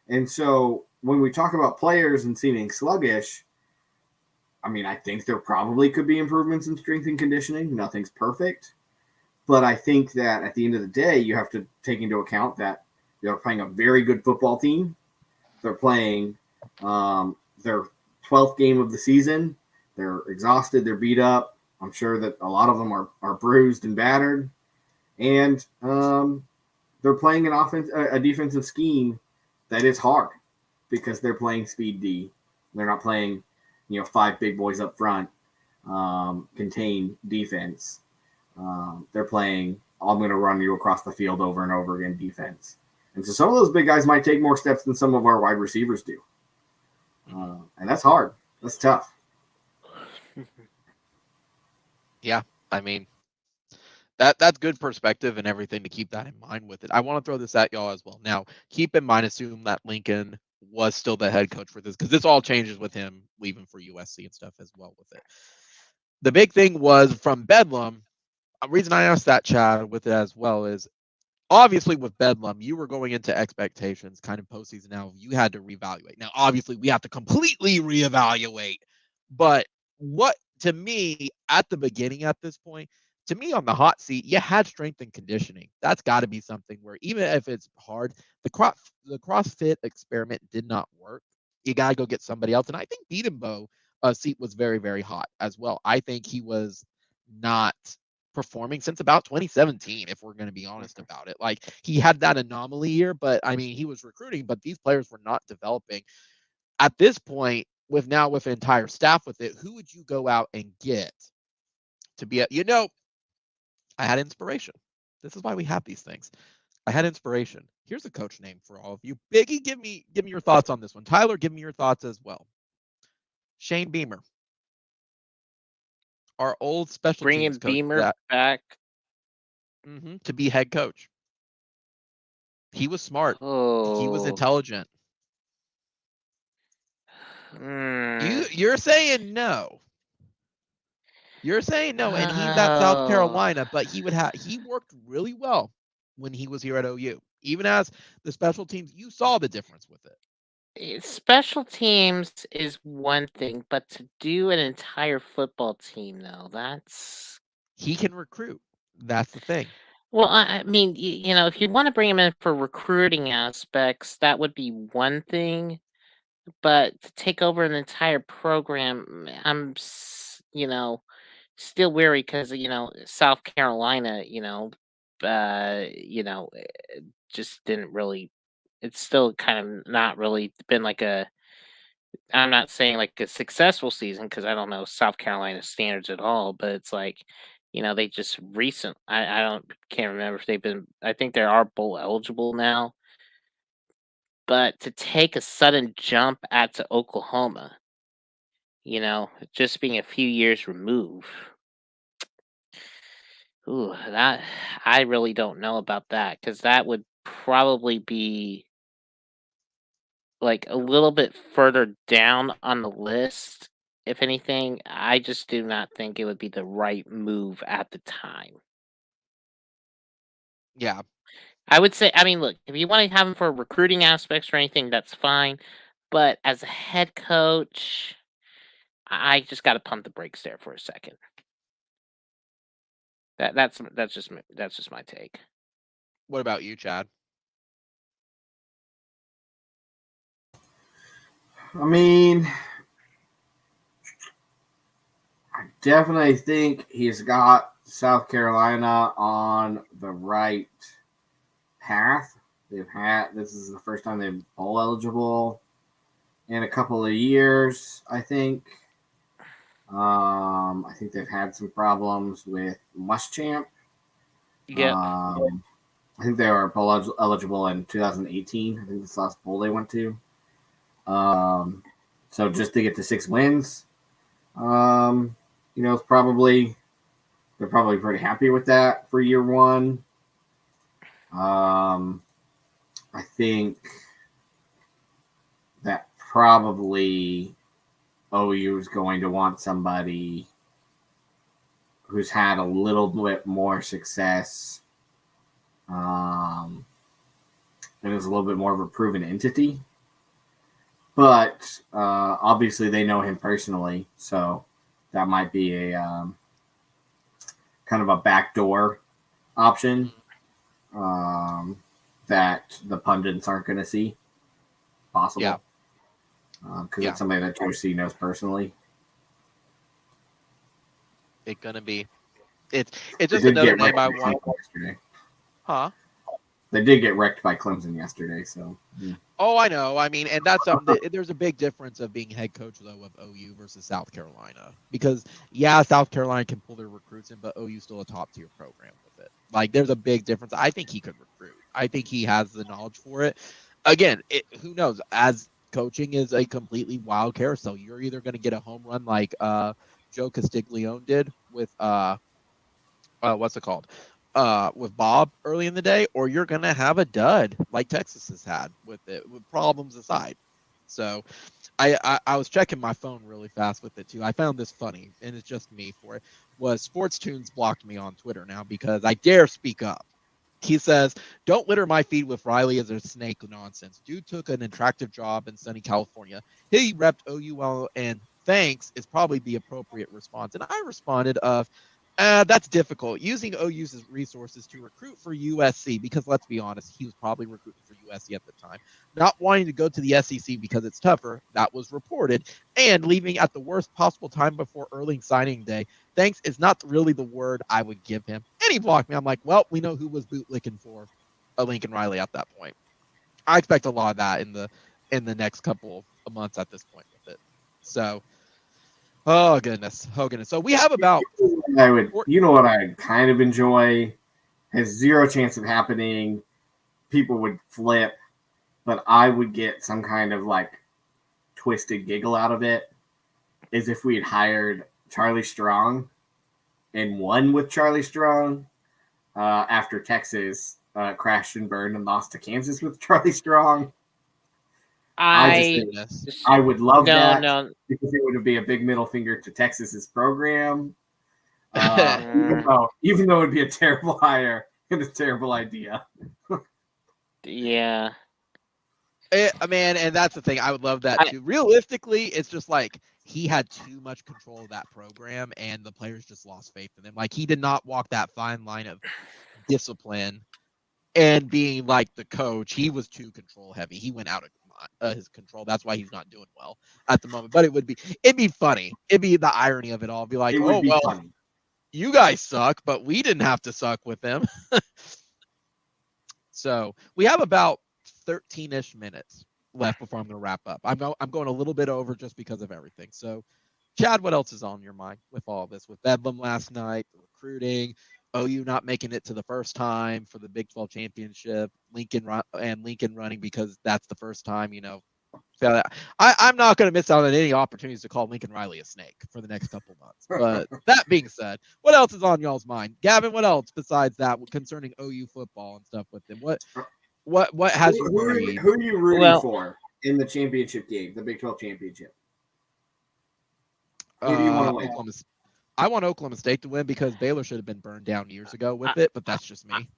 And so when we talk about players and seeming sluggish, I mean, I think there probably could be improvements in strength and conditioning. Nothing's perfect. But I think that at the end of the day, you have to take into account that they're playing a very good football team. They're playing their 12th game of the season. They're exhausted. They're beat up. I'm sure that a lot of them are bruised and battered. And they're playing a defensive scheme that is hard because they're playing speed D. They're not playing, 5 big boys up front, contain defense. They're playing, I'm going to run you across the field over and over again defense. And so some of those big guys might take more steps than some of our wide receivers do. And that's hard. That's tough. Yeah, I mean, that's good perspective and everything to keep that in mind with it. I want to throw this at y'all as well. Now, keep in mind, assume that Lincoln was still the head coach for this, because this all changes with him leaving for USC and stuff as well with it. The big thing was from Bedlam. The reason I asked that, Chad, with it as well is obviously with Bedlam, you were going into expectations kind of postseason. Now you had to reevaluate. Now, obviously, we have to completely reevaluate. But what, to me, at the beginning at this point, to me on the hot seat, you had strength and conditioning. That's got to be something where even if it's hard, the CrossFit experiment did not work. You got to go get somebody else. And I think Beatenbow seat was very, very hot as well. I think he was not performing since about 2017, if we're going to be honest about it. Like, he had that anomaly year, but I mean, he was recruiting, but these players were not developing. At this point, with an entire staff with it, who would you go out and get to be I had inspiration. This is why we have these things. I had inspiration. Here's a coach name for all of you. Biggie, give me your thoughts on this one. Tyler, give me your thoughts as well. Shane Beamer, our old special Bringing teams coach, Beamer back to be head coach. He was smart. He was intelligent. You're saying no. You're saying no, and he's at South Carolina, but he worked really well when he was here at OU. Even as the special teams, you saw the difference with it. Special teams is one thing, but to do an entire football team, though, that's... He can recruit. That's the thing. Well, I mean, if you want to bring him in for recruiting aspects, that would be one thing. But to take over an entire program, I'm, still wary because, South Carolina, just didn't really... It's still kind of not really been like I'm not saying like a successful season because I don't know South Carolina standards at all, but it's like, they just can't remember if they've been... I think they are bowl eligible now. But to take a sudden jump to Oklahoma, just being a few years removed, that I really don't know about that, because that would probably be like a little bit further down on the list. If anything, I just do not think it would be the right move at the time. Yeah. I would say, I mean, look, if you want to have him for recruiting aspects or anything, that's fine. But as a head coach, I just got to pump the brakes there for a second. That's just my take. What about you, Chad? I mean, I definitely think he's got South Carolina on the right path. This is the first time they've bowl eligible. in a couple of years, I think. I think they've had some problems with Muschamp. Yeah. I think they were bowl eligible in 2018. I think that's the last bowl they went to. So just to get to 6 wins, it's probably they're probably pretty happy with that for year one. I think that probably OU is going to want somebody who's had a little bit more success and is a little bit more of a proven entity. But obviously they know him personally, so that might be a kind of a backdoor option that the pundits aren't going to see possible. Yeah. Because it's somebody that Josie knows personally. It's gonna be. It's just another name I want. Yesterday. Huh? They did get wrecked by Clemson yesterday, so. Yeah. Oh, I know. I mean, and that's something. There's a big difference of being head coach though of OU versus South Carolina, because South Carolina can pull their recruits in, but OU's still a top tier program with it. Like, there's a big difference. I think he could recruit. I think he has the knowledge for it. Again, who knows? As coaching is a completely wild carousel. You're either going to get a home run like Joe Castiglione did with what's it called? With Bob early in the day, or you're going to have a dud like Texas has had with it, with problems aside. So I was checking my phone really fast with it too. I found this funny, and it's just me for it. Was Sports Tunes blocked me on Twitter now because I dare speak up. He says, "Don't litter my feed with Riley as a snake nonsense. Dude took an attractive job in sunny California. He repped OU well, and thanks is probably the appropriate response." And I responded of, that's difficult. Using OU's resources to recruit for USC, because let's be honest, he was probably recruiting for USC at the time. Not wanting to go to the SEC because it's tougher, that was reported, and leaving at the worst possible time before early signing day. Thanks is not really the word I would give him. And he blocked me. I'm like, well, we know who was bootlicking for Lincoln Riley at that point. I expect a lot of that in the next couple of months at this point with it. So, oh goodness. So we have about. You know what I kind of enjoy? Has zero chance of happening. People would flip, but I would get some kind of like twisted giggle out of it. Is if we had hired Charlie Strong and won with Charlie Strong after Texas crashed and burned and lost to Kansas with Charlie Strong. I would love that because it would be a big middle finger to Texas's program. Even though it would be a terrible hire and a terrible idea. Yeah. Man, and that's the thing. I would love that too. Realistically, it's just like he had too much control of that program, and the players just lost faith in him. Like, he did not walk that fine line of discipline and being like the coach. He was too control heavy. He went out of his control. That's why he's not doing well at the moment. But it'd be funny. It'd be the irony of it all. It'd be like, funny. You guys suck, but we didn't have to suck with them. So we have about 13-ish minutes left before I'm going to wrap up. I'm going a little bit over just because of everything. So, Chad, what else is on your mind with all this? With Bedlam last night, the recruiting, OU not making it to the first time for the Big 12 championship, Lincoln running because that's the first time, I'm not going to miss out on any opportunities to call Lincoln Riley a snake for the next couple months. But that being said, what else is on y'all's mind? Gavin, what else besides that concerning OU football and stuff with them? What has you worried? Who are you rooting for in the championship game, the Big 12 championship? Who do you want to win? I want Oklahoma State to win because Baylor should have been burned down years ago with it, but that's just me.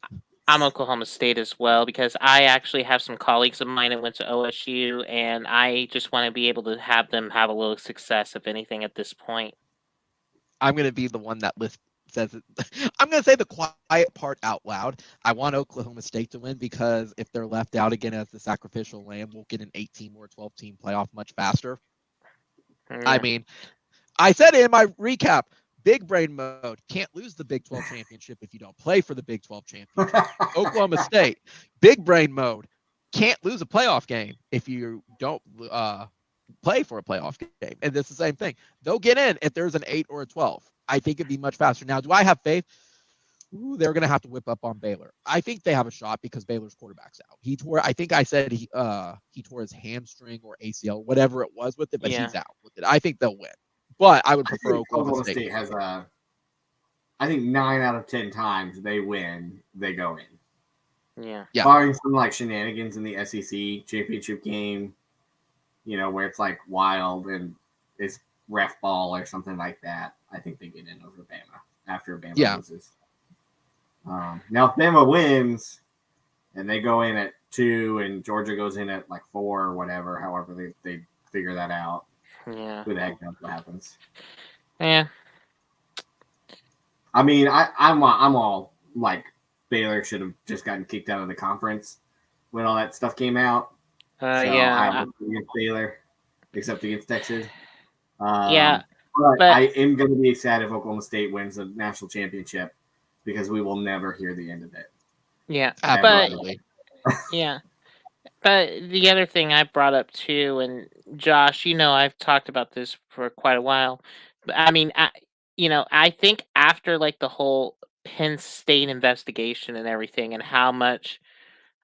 I'm Oklahoma State as well because I actually have some colleagues of mine that went to OSU, and I just want to be able to have them have a little success, if anything, at this point. I'm going to be the one that says it. I'm going to say the quiet part out loud. I want Oklahoma State to win because if they're left out again as the sacrificial lamb, we'll get an 8-team or 12-team playoff much faster. Yeah. I mean, I said it in my recap. Big brain mode. Can't lose the Big 12 championship if you don't play for the Big 12 championship. Oklahoma State. Big brain mode. Can't lose a playoff game if you don't play for a playoff game. And it's the same thing. They'll get in if there's an 8 or a 12. I think it'd be much faster. Now, do I have faith? Ooh, they're going to have to whip up on Baylor. I think they have a shot because Baylor's quarterback's out. He tore. I think I said he tore his hamstring or ACL, whatever it was with it, but he's out with it. I think they'll win, but I would prefer Oklahoma State has a. I think 9 out of 10 times they win, they go in. Yeah. Barring some like shenanigans in the SEC championship game, where it's like wild and it's ref ball or something like that. I think they get in over Bama after Bama loses. Now, if Bama wins and they go in at 2 and Georgia goes in at like 4 or whatever, however they figure that out. Yeah. Who the heck knows what happens? Yeah. I mean, I'm all like Baylor should have just gotten kicked out of the conference when all that stuff came out. I'm against Baylor, except against Texas. But I am going to be sad if Oklahoma State wins the national championship because we will never hear the end of it. Yeah, but the other thing I brought up too, and Josh, I've talked about this for quite a while. But I mean, I think after like the whole Penn State investigation and everything, and how much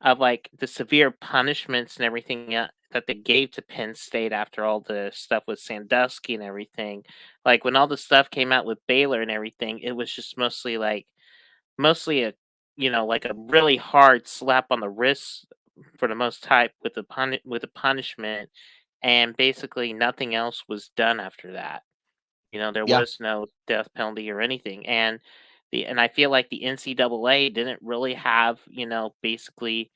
of like the severe punishments and everything that they gave to Penn State after all the stuff with Sandusky and everything, like when all the stuff came out with Baylor and everything, it was just mostly a like a really hard slap on the wrist for the most type with the punishment, and basically nothing else was done after that. There was no death penalty or anything, and I feel like the NCAA didn't really have basically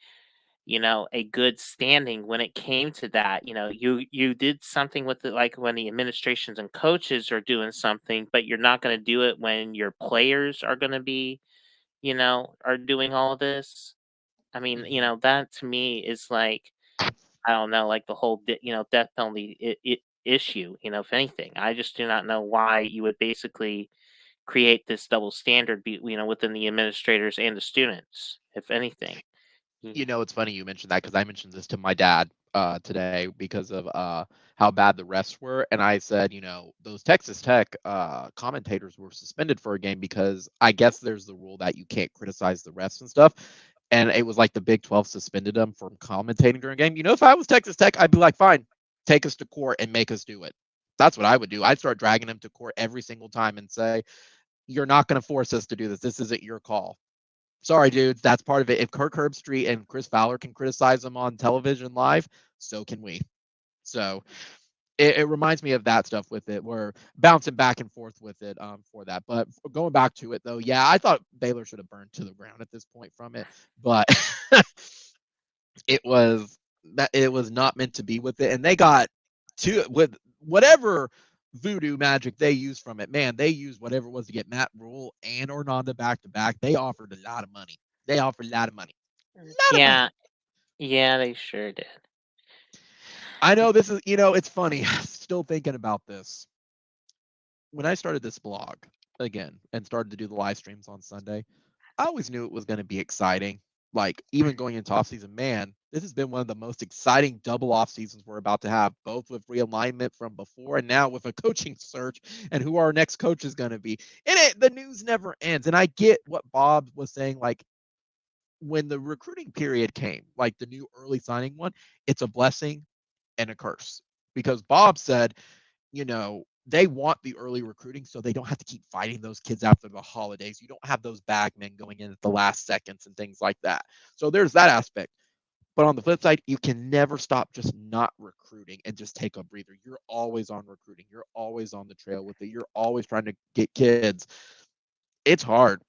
a good standing when it came to that. You did something with it, like when the administrations and coaches are doing something, but you're not going to do it when your players are going to be are doing all of this. I mean, that to me is like, I don't know, like the whole, death penalty issue. If anything, I just do not know why you would basically create this double standard, within the administrators and the students. If anything, It's funny you mentioned that because I mentioned this to my dad today because of how bad the refs were, and I said, those Texas Tech commentators were suspended for a game because I guess there's the rule that you can't criticize the refs and stuff, and it was like the Big 12 suspended them from commentating during a game. If I was Texas Tech, I'd be like, fine, take us to court and make us do it. That's what I would do. I'd start dragging them to court every single time and say, you're not going to force us to do this. This isn't your call. Sorry, dudes, that's part of it. If Kirk Herbstreit and Chris Fowler can criticize them on television live, so can we. So it reminds me of that stuff with it. We're bouncing back and forth with it for that. But going back to it, though, yeah, I thought Baylor should have burned to the ground at this point from it. But it was not meant to be with it. And they got with whatever voodoo magic they used from it. Man, they used whatever it was to get Matt Rule and Orlando back to back. They offered a lot of money. Yeah, they sure did. I know this is, it's funny. Still thinking about this. When I started this blog again and started to do the live streams on Sunday, I always knew it was going to be exciting. Like, even going into off season, man, this has been one of the most exciting double off seasons we're about to have, both with realignment from before and now with a coaching search and who our next coach is going to be. And the news never ends. And I get what Bob was saying, like, when the recruiting period came, like the new early signing one, it's a blessing and a curse. Because Bob said, they want the early recruiting so they don't have to keep fighting those kids after the holidays. You don't have those bagmen going in at the last seconds and things like that. So there's that aspect. But on the flip side, you can never stop just not recruiting and just take a breather. You're always on recruiting. You're always on the trail with it. You're always trying to get kids. It's hard.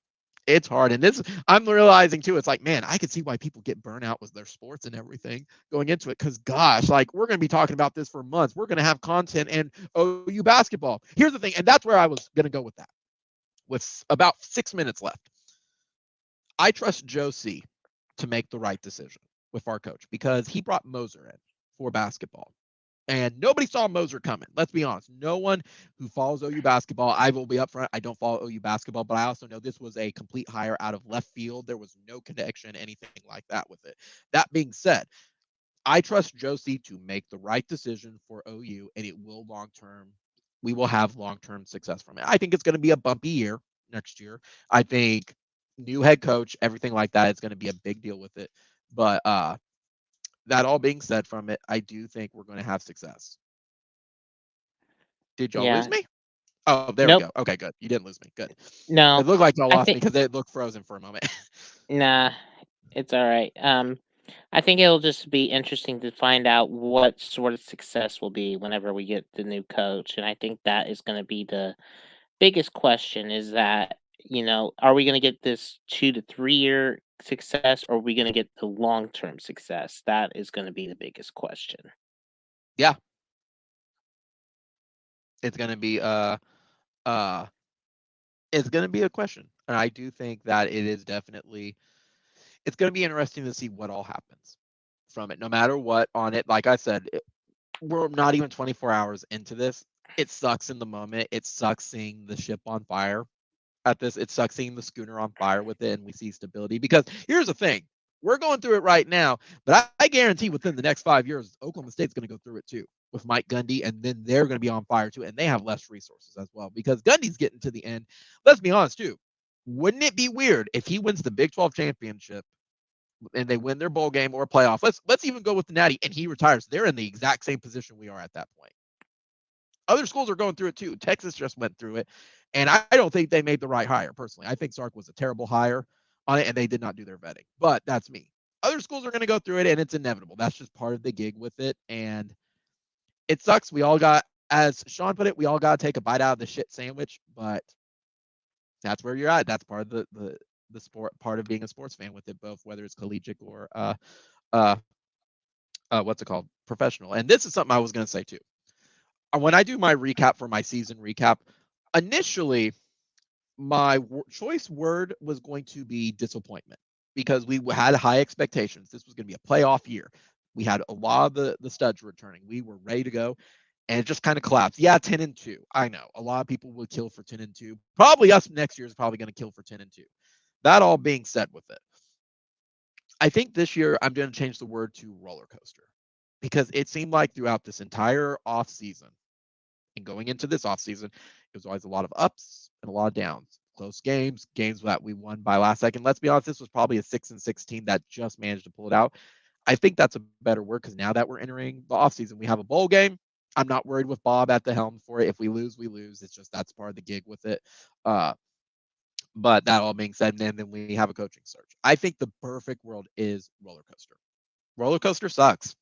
It's hard. And this, I'm realizing too, it's like, man, I could see why people get burnt out with their sports and everything going into it. Because gosh, like, we're going to be talking about this for months. We're going to have content and OU basketball. Here's the thing. And that's where I was going to go with that. With about 6 minutes left. I trust Joe C. to make the right decision with our coach because he brought Moser in for basketball. And nobody saw Moser coming. Let's be honest. No one who follows OU basketball, I will be upfront, I don't follow OU basketball, but I also know this was a complete hire out of left field. There was no connection, anything like that with it. That being said, I trust Josie to make the right decision for OU, and it will we will have long-term success from it. I think it's going to be a bumpy year next year. I think new head coach, everything like that, is going to be a big deal with it. But that all being said from it, I do think we're going to have success. Did y'all lose Yeah. me? Oh, there we Nope. go. Okay, good. You didn't lose me. Good. No. It looked like y'all I lost me think because it looked frozen for a moment. nah, it's all right. I think it'll just be interesting to find out what sort of success will be whenever we get the new coach, and I think that is going to be the biggest question. Is that are we going to get this 2 to 3 year success, or are we going to get the long term success? That is going to be the biggest question. Yeah. It's going to be it's going to be a question. And I do think that it is definitely it's going to be interesting to see what all happens from it, no matter what on it. Like I said, we're not even 24 hours into this. It sucks in the moment. It sucks seeing the ship on fire at this. It sucks seeing the schooner on fire with it, and we see stability. Because here's the thing. We're going through it right now, but I guarantee within the next 5 years, Oklahoma State's going to go through it too with Mike Gundy, and then they're going to be on fire too, and they have less resources as well because Gundy's getting to the end. Let's be honest too. Wouldn't it be weird if he wins the Big 12 championship and they win their bowl game or playoff? Let's even go with the Natty and he retires. They're in the exact same position we are at that point. Other schools are going through it too. Texas just went through it, and I don't think they made the right hire personally. I think Sark was a terrible hire on it, and they did not do their vetting. But that's me. Other schools are going to go through it, and it's inevitable. That's just part of the gig with it, and it sucks. We all got, as Sean put it, we all got to take a bite out of the shit sandwich, but that's where you're at. That's part of the sport, part of being a sports fan with it, both whether it's collegiate or what's it called, professional. And this is something I was going to say too. When I do my recap for my season recap, initially my choice word was going to be disappointment because we had high expectations. This was going to be a playoff year. We had a lot of the studs returning. We were ready to go, and it just kind of collapsed. Yeah, 10-2. I know a lot of people would kill for 10-2. Probably us next year is probably going to kill for 10-2. That all being said with it, I think this year I'm going to change the word to roller coaster because it seemed like throughout this entire off season and going into this off season, it was always a lot of ups and a lot of downs. Close games that we won by last second. Let's be honest, this was probably a 6-16 that just managed to pull it out. I think that's a better word because now that we're entering the offseason, we have a bowl game. I'm not worried with Bob at the helm for it. If we lose, we lose. It's just that's part of the gig with it. But that all being said, and then we have a coaching search. I think the perfect world is roller coaster. Roller coaster sucks.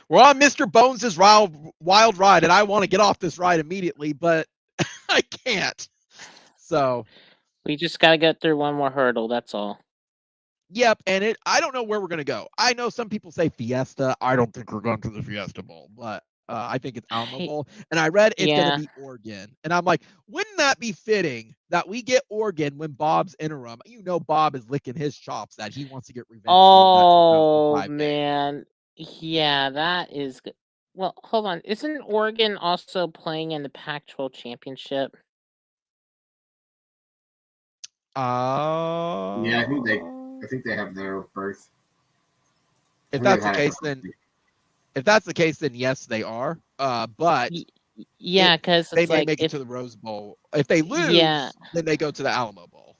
We're on Mr. Bones' wild ride, and I want to get off this ride immediately, but I can't. So we just got to get through one more hurdle. That's all. Yep, and I don't know where we're going to go. I know some people say Fiesta. I don't think we're going to the Fiesta Bowl, but I think it's Alamo Bowl. And I read it's going to be Oregon. And I'm like, wouldn't that be fitting that we get Oregon when Bob's interim? Bob is licking his chops that he wants to get revenge. Oh, man. Yeah, that is good. Well, hold on. Isn't Oregon also playing in the Pac-12 championship? Yeah, I think they have their berth. If that's the case, then yes, they are. But yeah, because they may make it to the Rose Bowl. If they lose, then they go to the Alamo Bowl.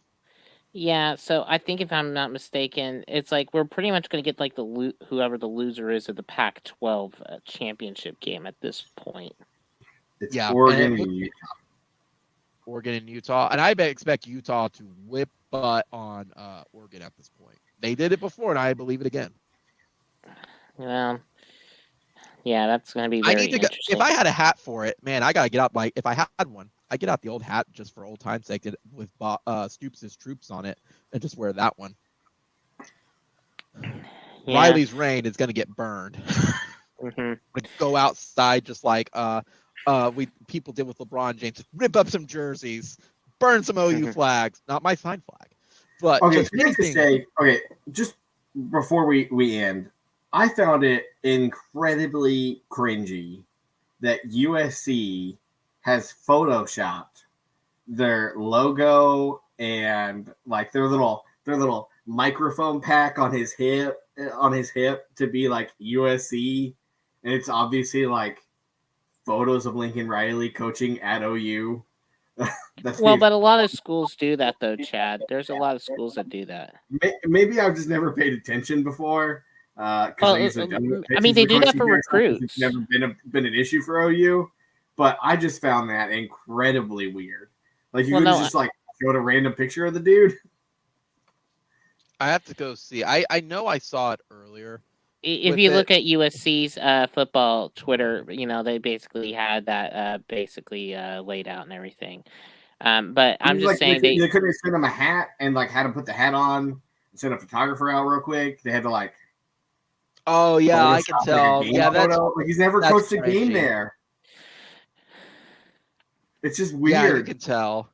Yeah, so I think if I'm not mistaken, it's like we're pretty much going to get like whoever the loser is of the Pac-12 championship game at this point. It's Oregon and Utah. Oregon and Utah, and I expect Utah to whip butt on Oregon at this point. They did it before, and I believe it again. Well, yeah, that's going to be very interesting. If I had a hat for it, man, I got to get out. If I had one, I get out the old hat just for old time's sake with Stoops' troops on it and just wear that one. Yeah. Riley's reign is going to get burned. Go outside just like people did with LeBron James. Rip up some jerseys, burn some OU flags. Not my sign flag, but just before we end, I found it incredibly cringy that USC has photoshopped their logo and like their little microphone pack on his hip on his hip to be like USC, and it's obviously like photos of Lincoln Riley coaching at OU. Well, but a lot of schools do that though, Chad. There's a lot of schools that do that. Maybe I've just never paid attention before. Because I usually don't. I mean, they do that for recruits. It's never been an issue for OU, but I just found that incredibly weird. Like you just like showed a random picture of the dude. I have to go see. I know I saw it earlier. If you look at USC's football Twitter, they basically had that laid out and everything. But I'm just saying they couldn't send him a hat and like had him put the hat on and send a photographer out real quick. They had to like. Oh yeah, I can tell. Yeah, he's never coached a game there. It's just weird. Yeah, you can tell.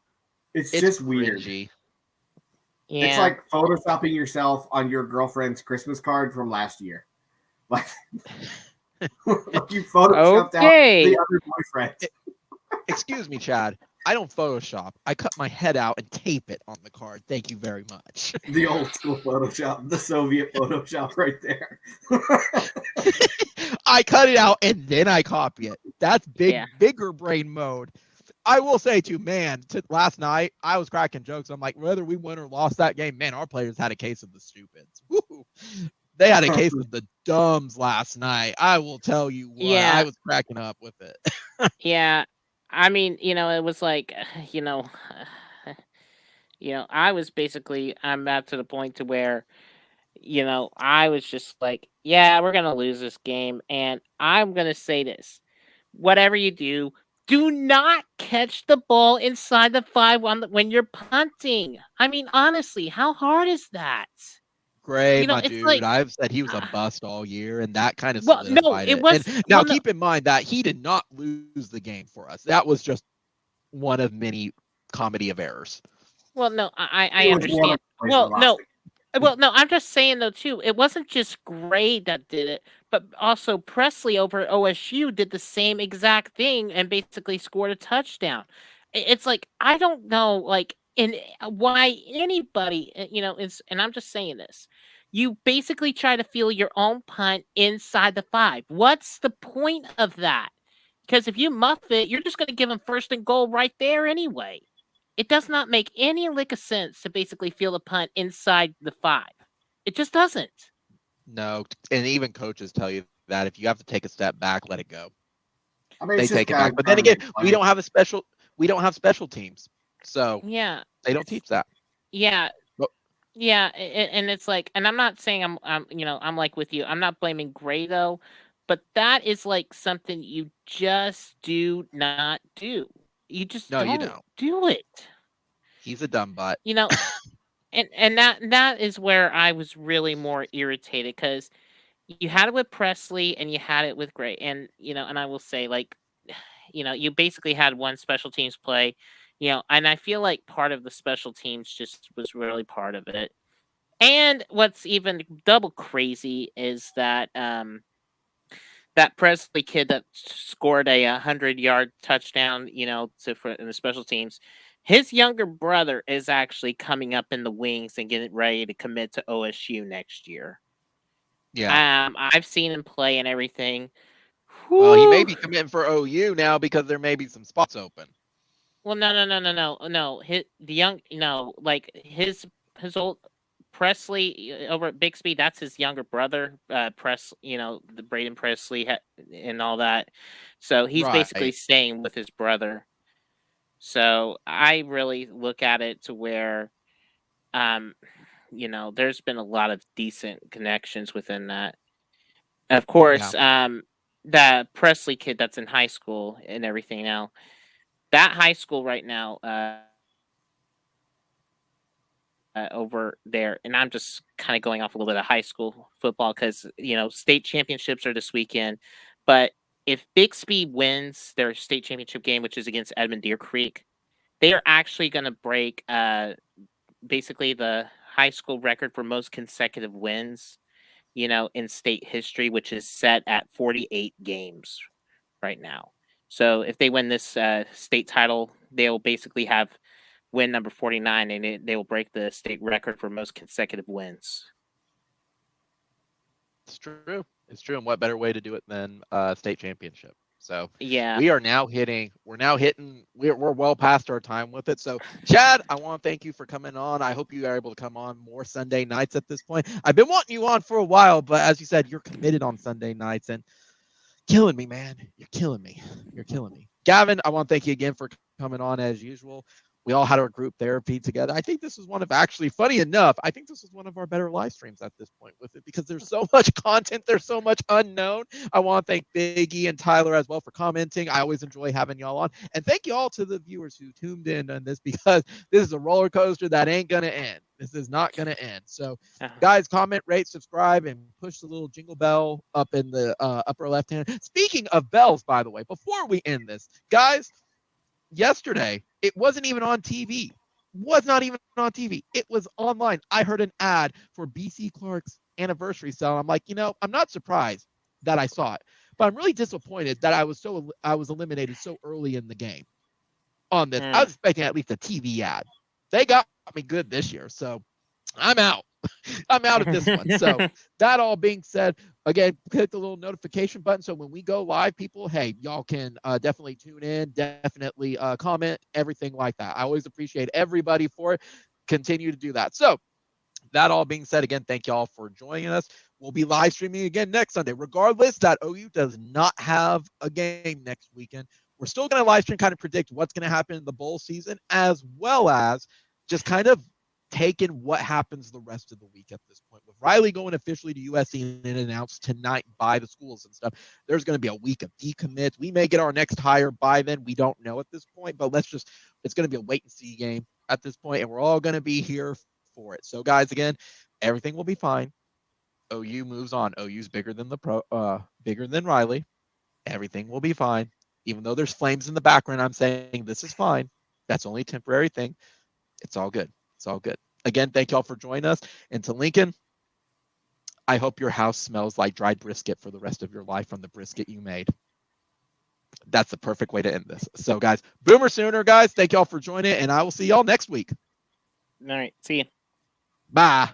It's just weird. Cringy. Yeah. It's like photoshopping yourself on your girlfriend's Christmas card from last year. Like you photoshopped out the other boyfriend. Excuse me, Chad. I don't Photoshop. I cut my head out and tape it on the card. Thank you very much. The old school Photoshop, the Soviet Photoshop right there. I cut it out and then I copy it. That's bigger brain mode. I will say too, man, last night I was cracking jokes. I'm like, whether we won or lost that game, man, our players had a case of the stupids. Woo. They had a case of the dumbs last night. I will tell you what, I was cracking up with it. Yeah. I mean, it was like, I was basically, I'm up to the point to where, I was just like, yeah, we're going to lose this game. And I'm going to say this, whatever you do not catch the ball inside the 5 when you're punting. I mean, honestly, how hard is that? Gray, my dude, like, I've said he was a bust all year, and that kind of solidified no, it was. And now, keep in mind that he did not lose the game for us. That was just one of many comedy of errors. Well, no, I understand. Well, no, I'm just saying though too. It wasn't just Gray that did it, but also Presley over OSU did the same exact thing and basically scored a touchdown. It's like I don't know, like. And why anybody, and I'm just saying this, you basically try to feel your own punt inside the 5. What's the point of that? Because if you muff it, you're just going to give them 1st and goal right there anyway. It does not make any lick of sense to basically feel a punt inside the 5. It just doesn't. No, and even coaches tell you that if you have to take a step back, let it go. I mean, they take it back. But then again, we don't have special teams. So yeah, they don't teach that. Yeah. Yeah, and it's like, and I'm not saying I'm like with you. I'm not blaming Gray though, but that is like something you just do not do. You just don't do it. He's a dumb butt. And that is where I was really more irritated because you had it with Presley and you had it with Gray, and and I will say like, you basically had one special teams play. And I feel like part of the special teams just was really part of it. And what's even double crazy is that that Presley kid that scored a 100-yard touchdown, in the special teams, his younger brother is actually coming up in the wings and getting ready to commit to OSU next year. Yeah. I've seen him play and everything. Well, he may be committing for OU now because there may be some spots open. Well, no. Like his old Presley over at Bixby, that's his younger brother, the Braden Presley and all that. So he's basically staying with his brother. So I really look at it to where, there's been a lot of decent connections within that. Of course, the Presley kid that's in high school and everything now. That high school right now over there, and I'm just kind of going off a little bit of high school football because, state championships are this weekend. But if Bixby wins their state championship game, which is against Edmond Deer Creek, they are actually going to break basically the high school record for most consecutive wins, in state history, which is set at 48 games right now. So if they win this state title, they'll basically have win number 49, and they will break the state record for most consecutive wins. It's true. It's true. And what better way to do it than state championship? So Yeah. we're well past our time with it. So Chad, I want to thank you for coming on. I hope you are able to come on more Sunday nights at this point. I've been wanting you on for a while, but as you said, you're committed on Sunday nights and killing me, man. You're killing me. Gavin, I want to thank you again for coming on as usual. We all had our group therapy together. I think this was funny enough, I think this was one of our better live streams at this point with it because there's so much content, there's so much unknown. I want to thank Biggie and Tyler as well for commenting. I always enjoy having y'all on. And thank you all to the viewers who tuned in on this because this is a roller coaster that ain't going to end. This is not going to end. So, guys, comment, rate, subscribe, and push the little jingle bell up in the upper left hand. Speaking of bells, by the way, before we end this, guys, yesterday, it wasn't even on TV. Was not even on TV. It was online. I heard an ad for BC Clark's anniversary sale. I'm like, I'm not surprised that I saw it, but I'm really disappointed that I was eliminated so early in the game on this. I was expecting at least a TV ad. They got me good this year, so I'm out. I'm out of this one. So that all being said, again, click the little notification button. So when we go live, people, hey, y'all can definitely tune in, definitely comment, everything like that. I always appreciate everybody for it. Continue to do that. So that all being said, again, thank y'all for joining us. We'll be live streaming again next Sunday. Regardless that OU does not have a game next weekend, we're still going to live stream, kind of predict what's going to happen in the bowl season, as well as just kind of taking what happens the rest of the week at this point. With Riley going officially to USC and announced tonight by the schools and stuff, there's going to be a week of decommits. We may get our next hire by then. We don't know at this point, but it's going to be a wait and see game at this point, and we're all going to be here for it. So, guys, again, everything will be fine. OU moves on. OU's bigger than bigger than Riley. Everything will be fine. Even though there's flames in the background, I'm saying this is fine. That's only a temporary thing. It's all good. It's all good. Again, thank y'all for joining us. And to Lincoln, I hope your house smells like dried brisket for the rest of your life from the brisket you made. That's the perfect way to end this. So, guys, Boomer Sooner, guys. Thank y'all for joining, and I will see y'all next week. All right. See you. Bye.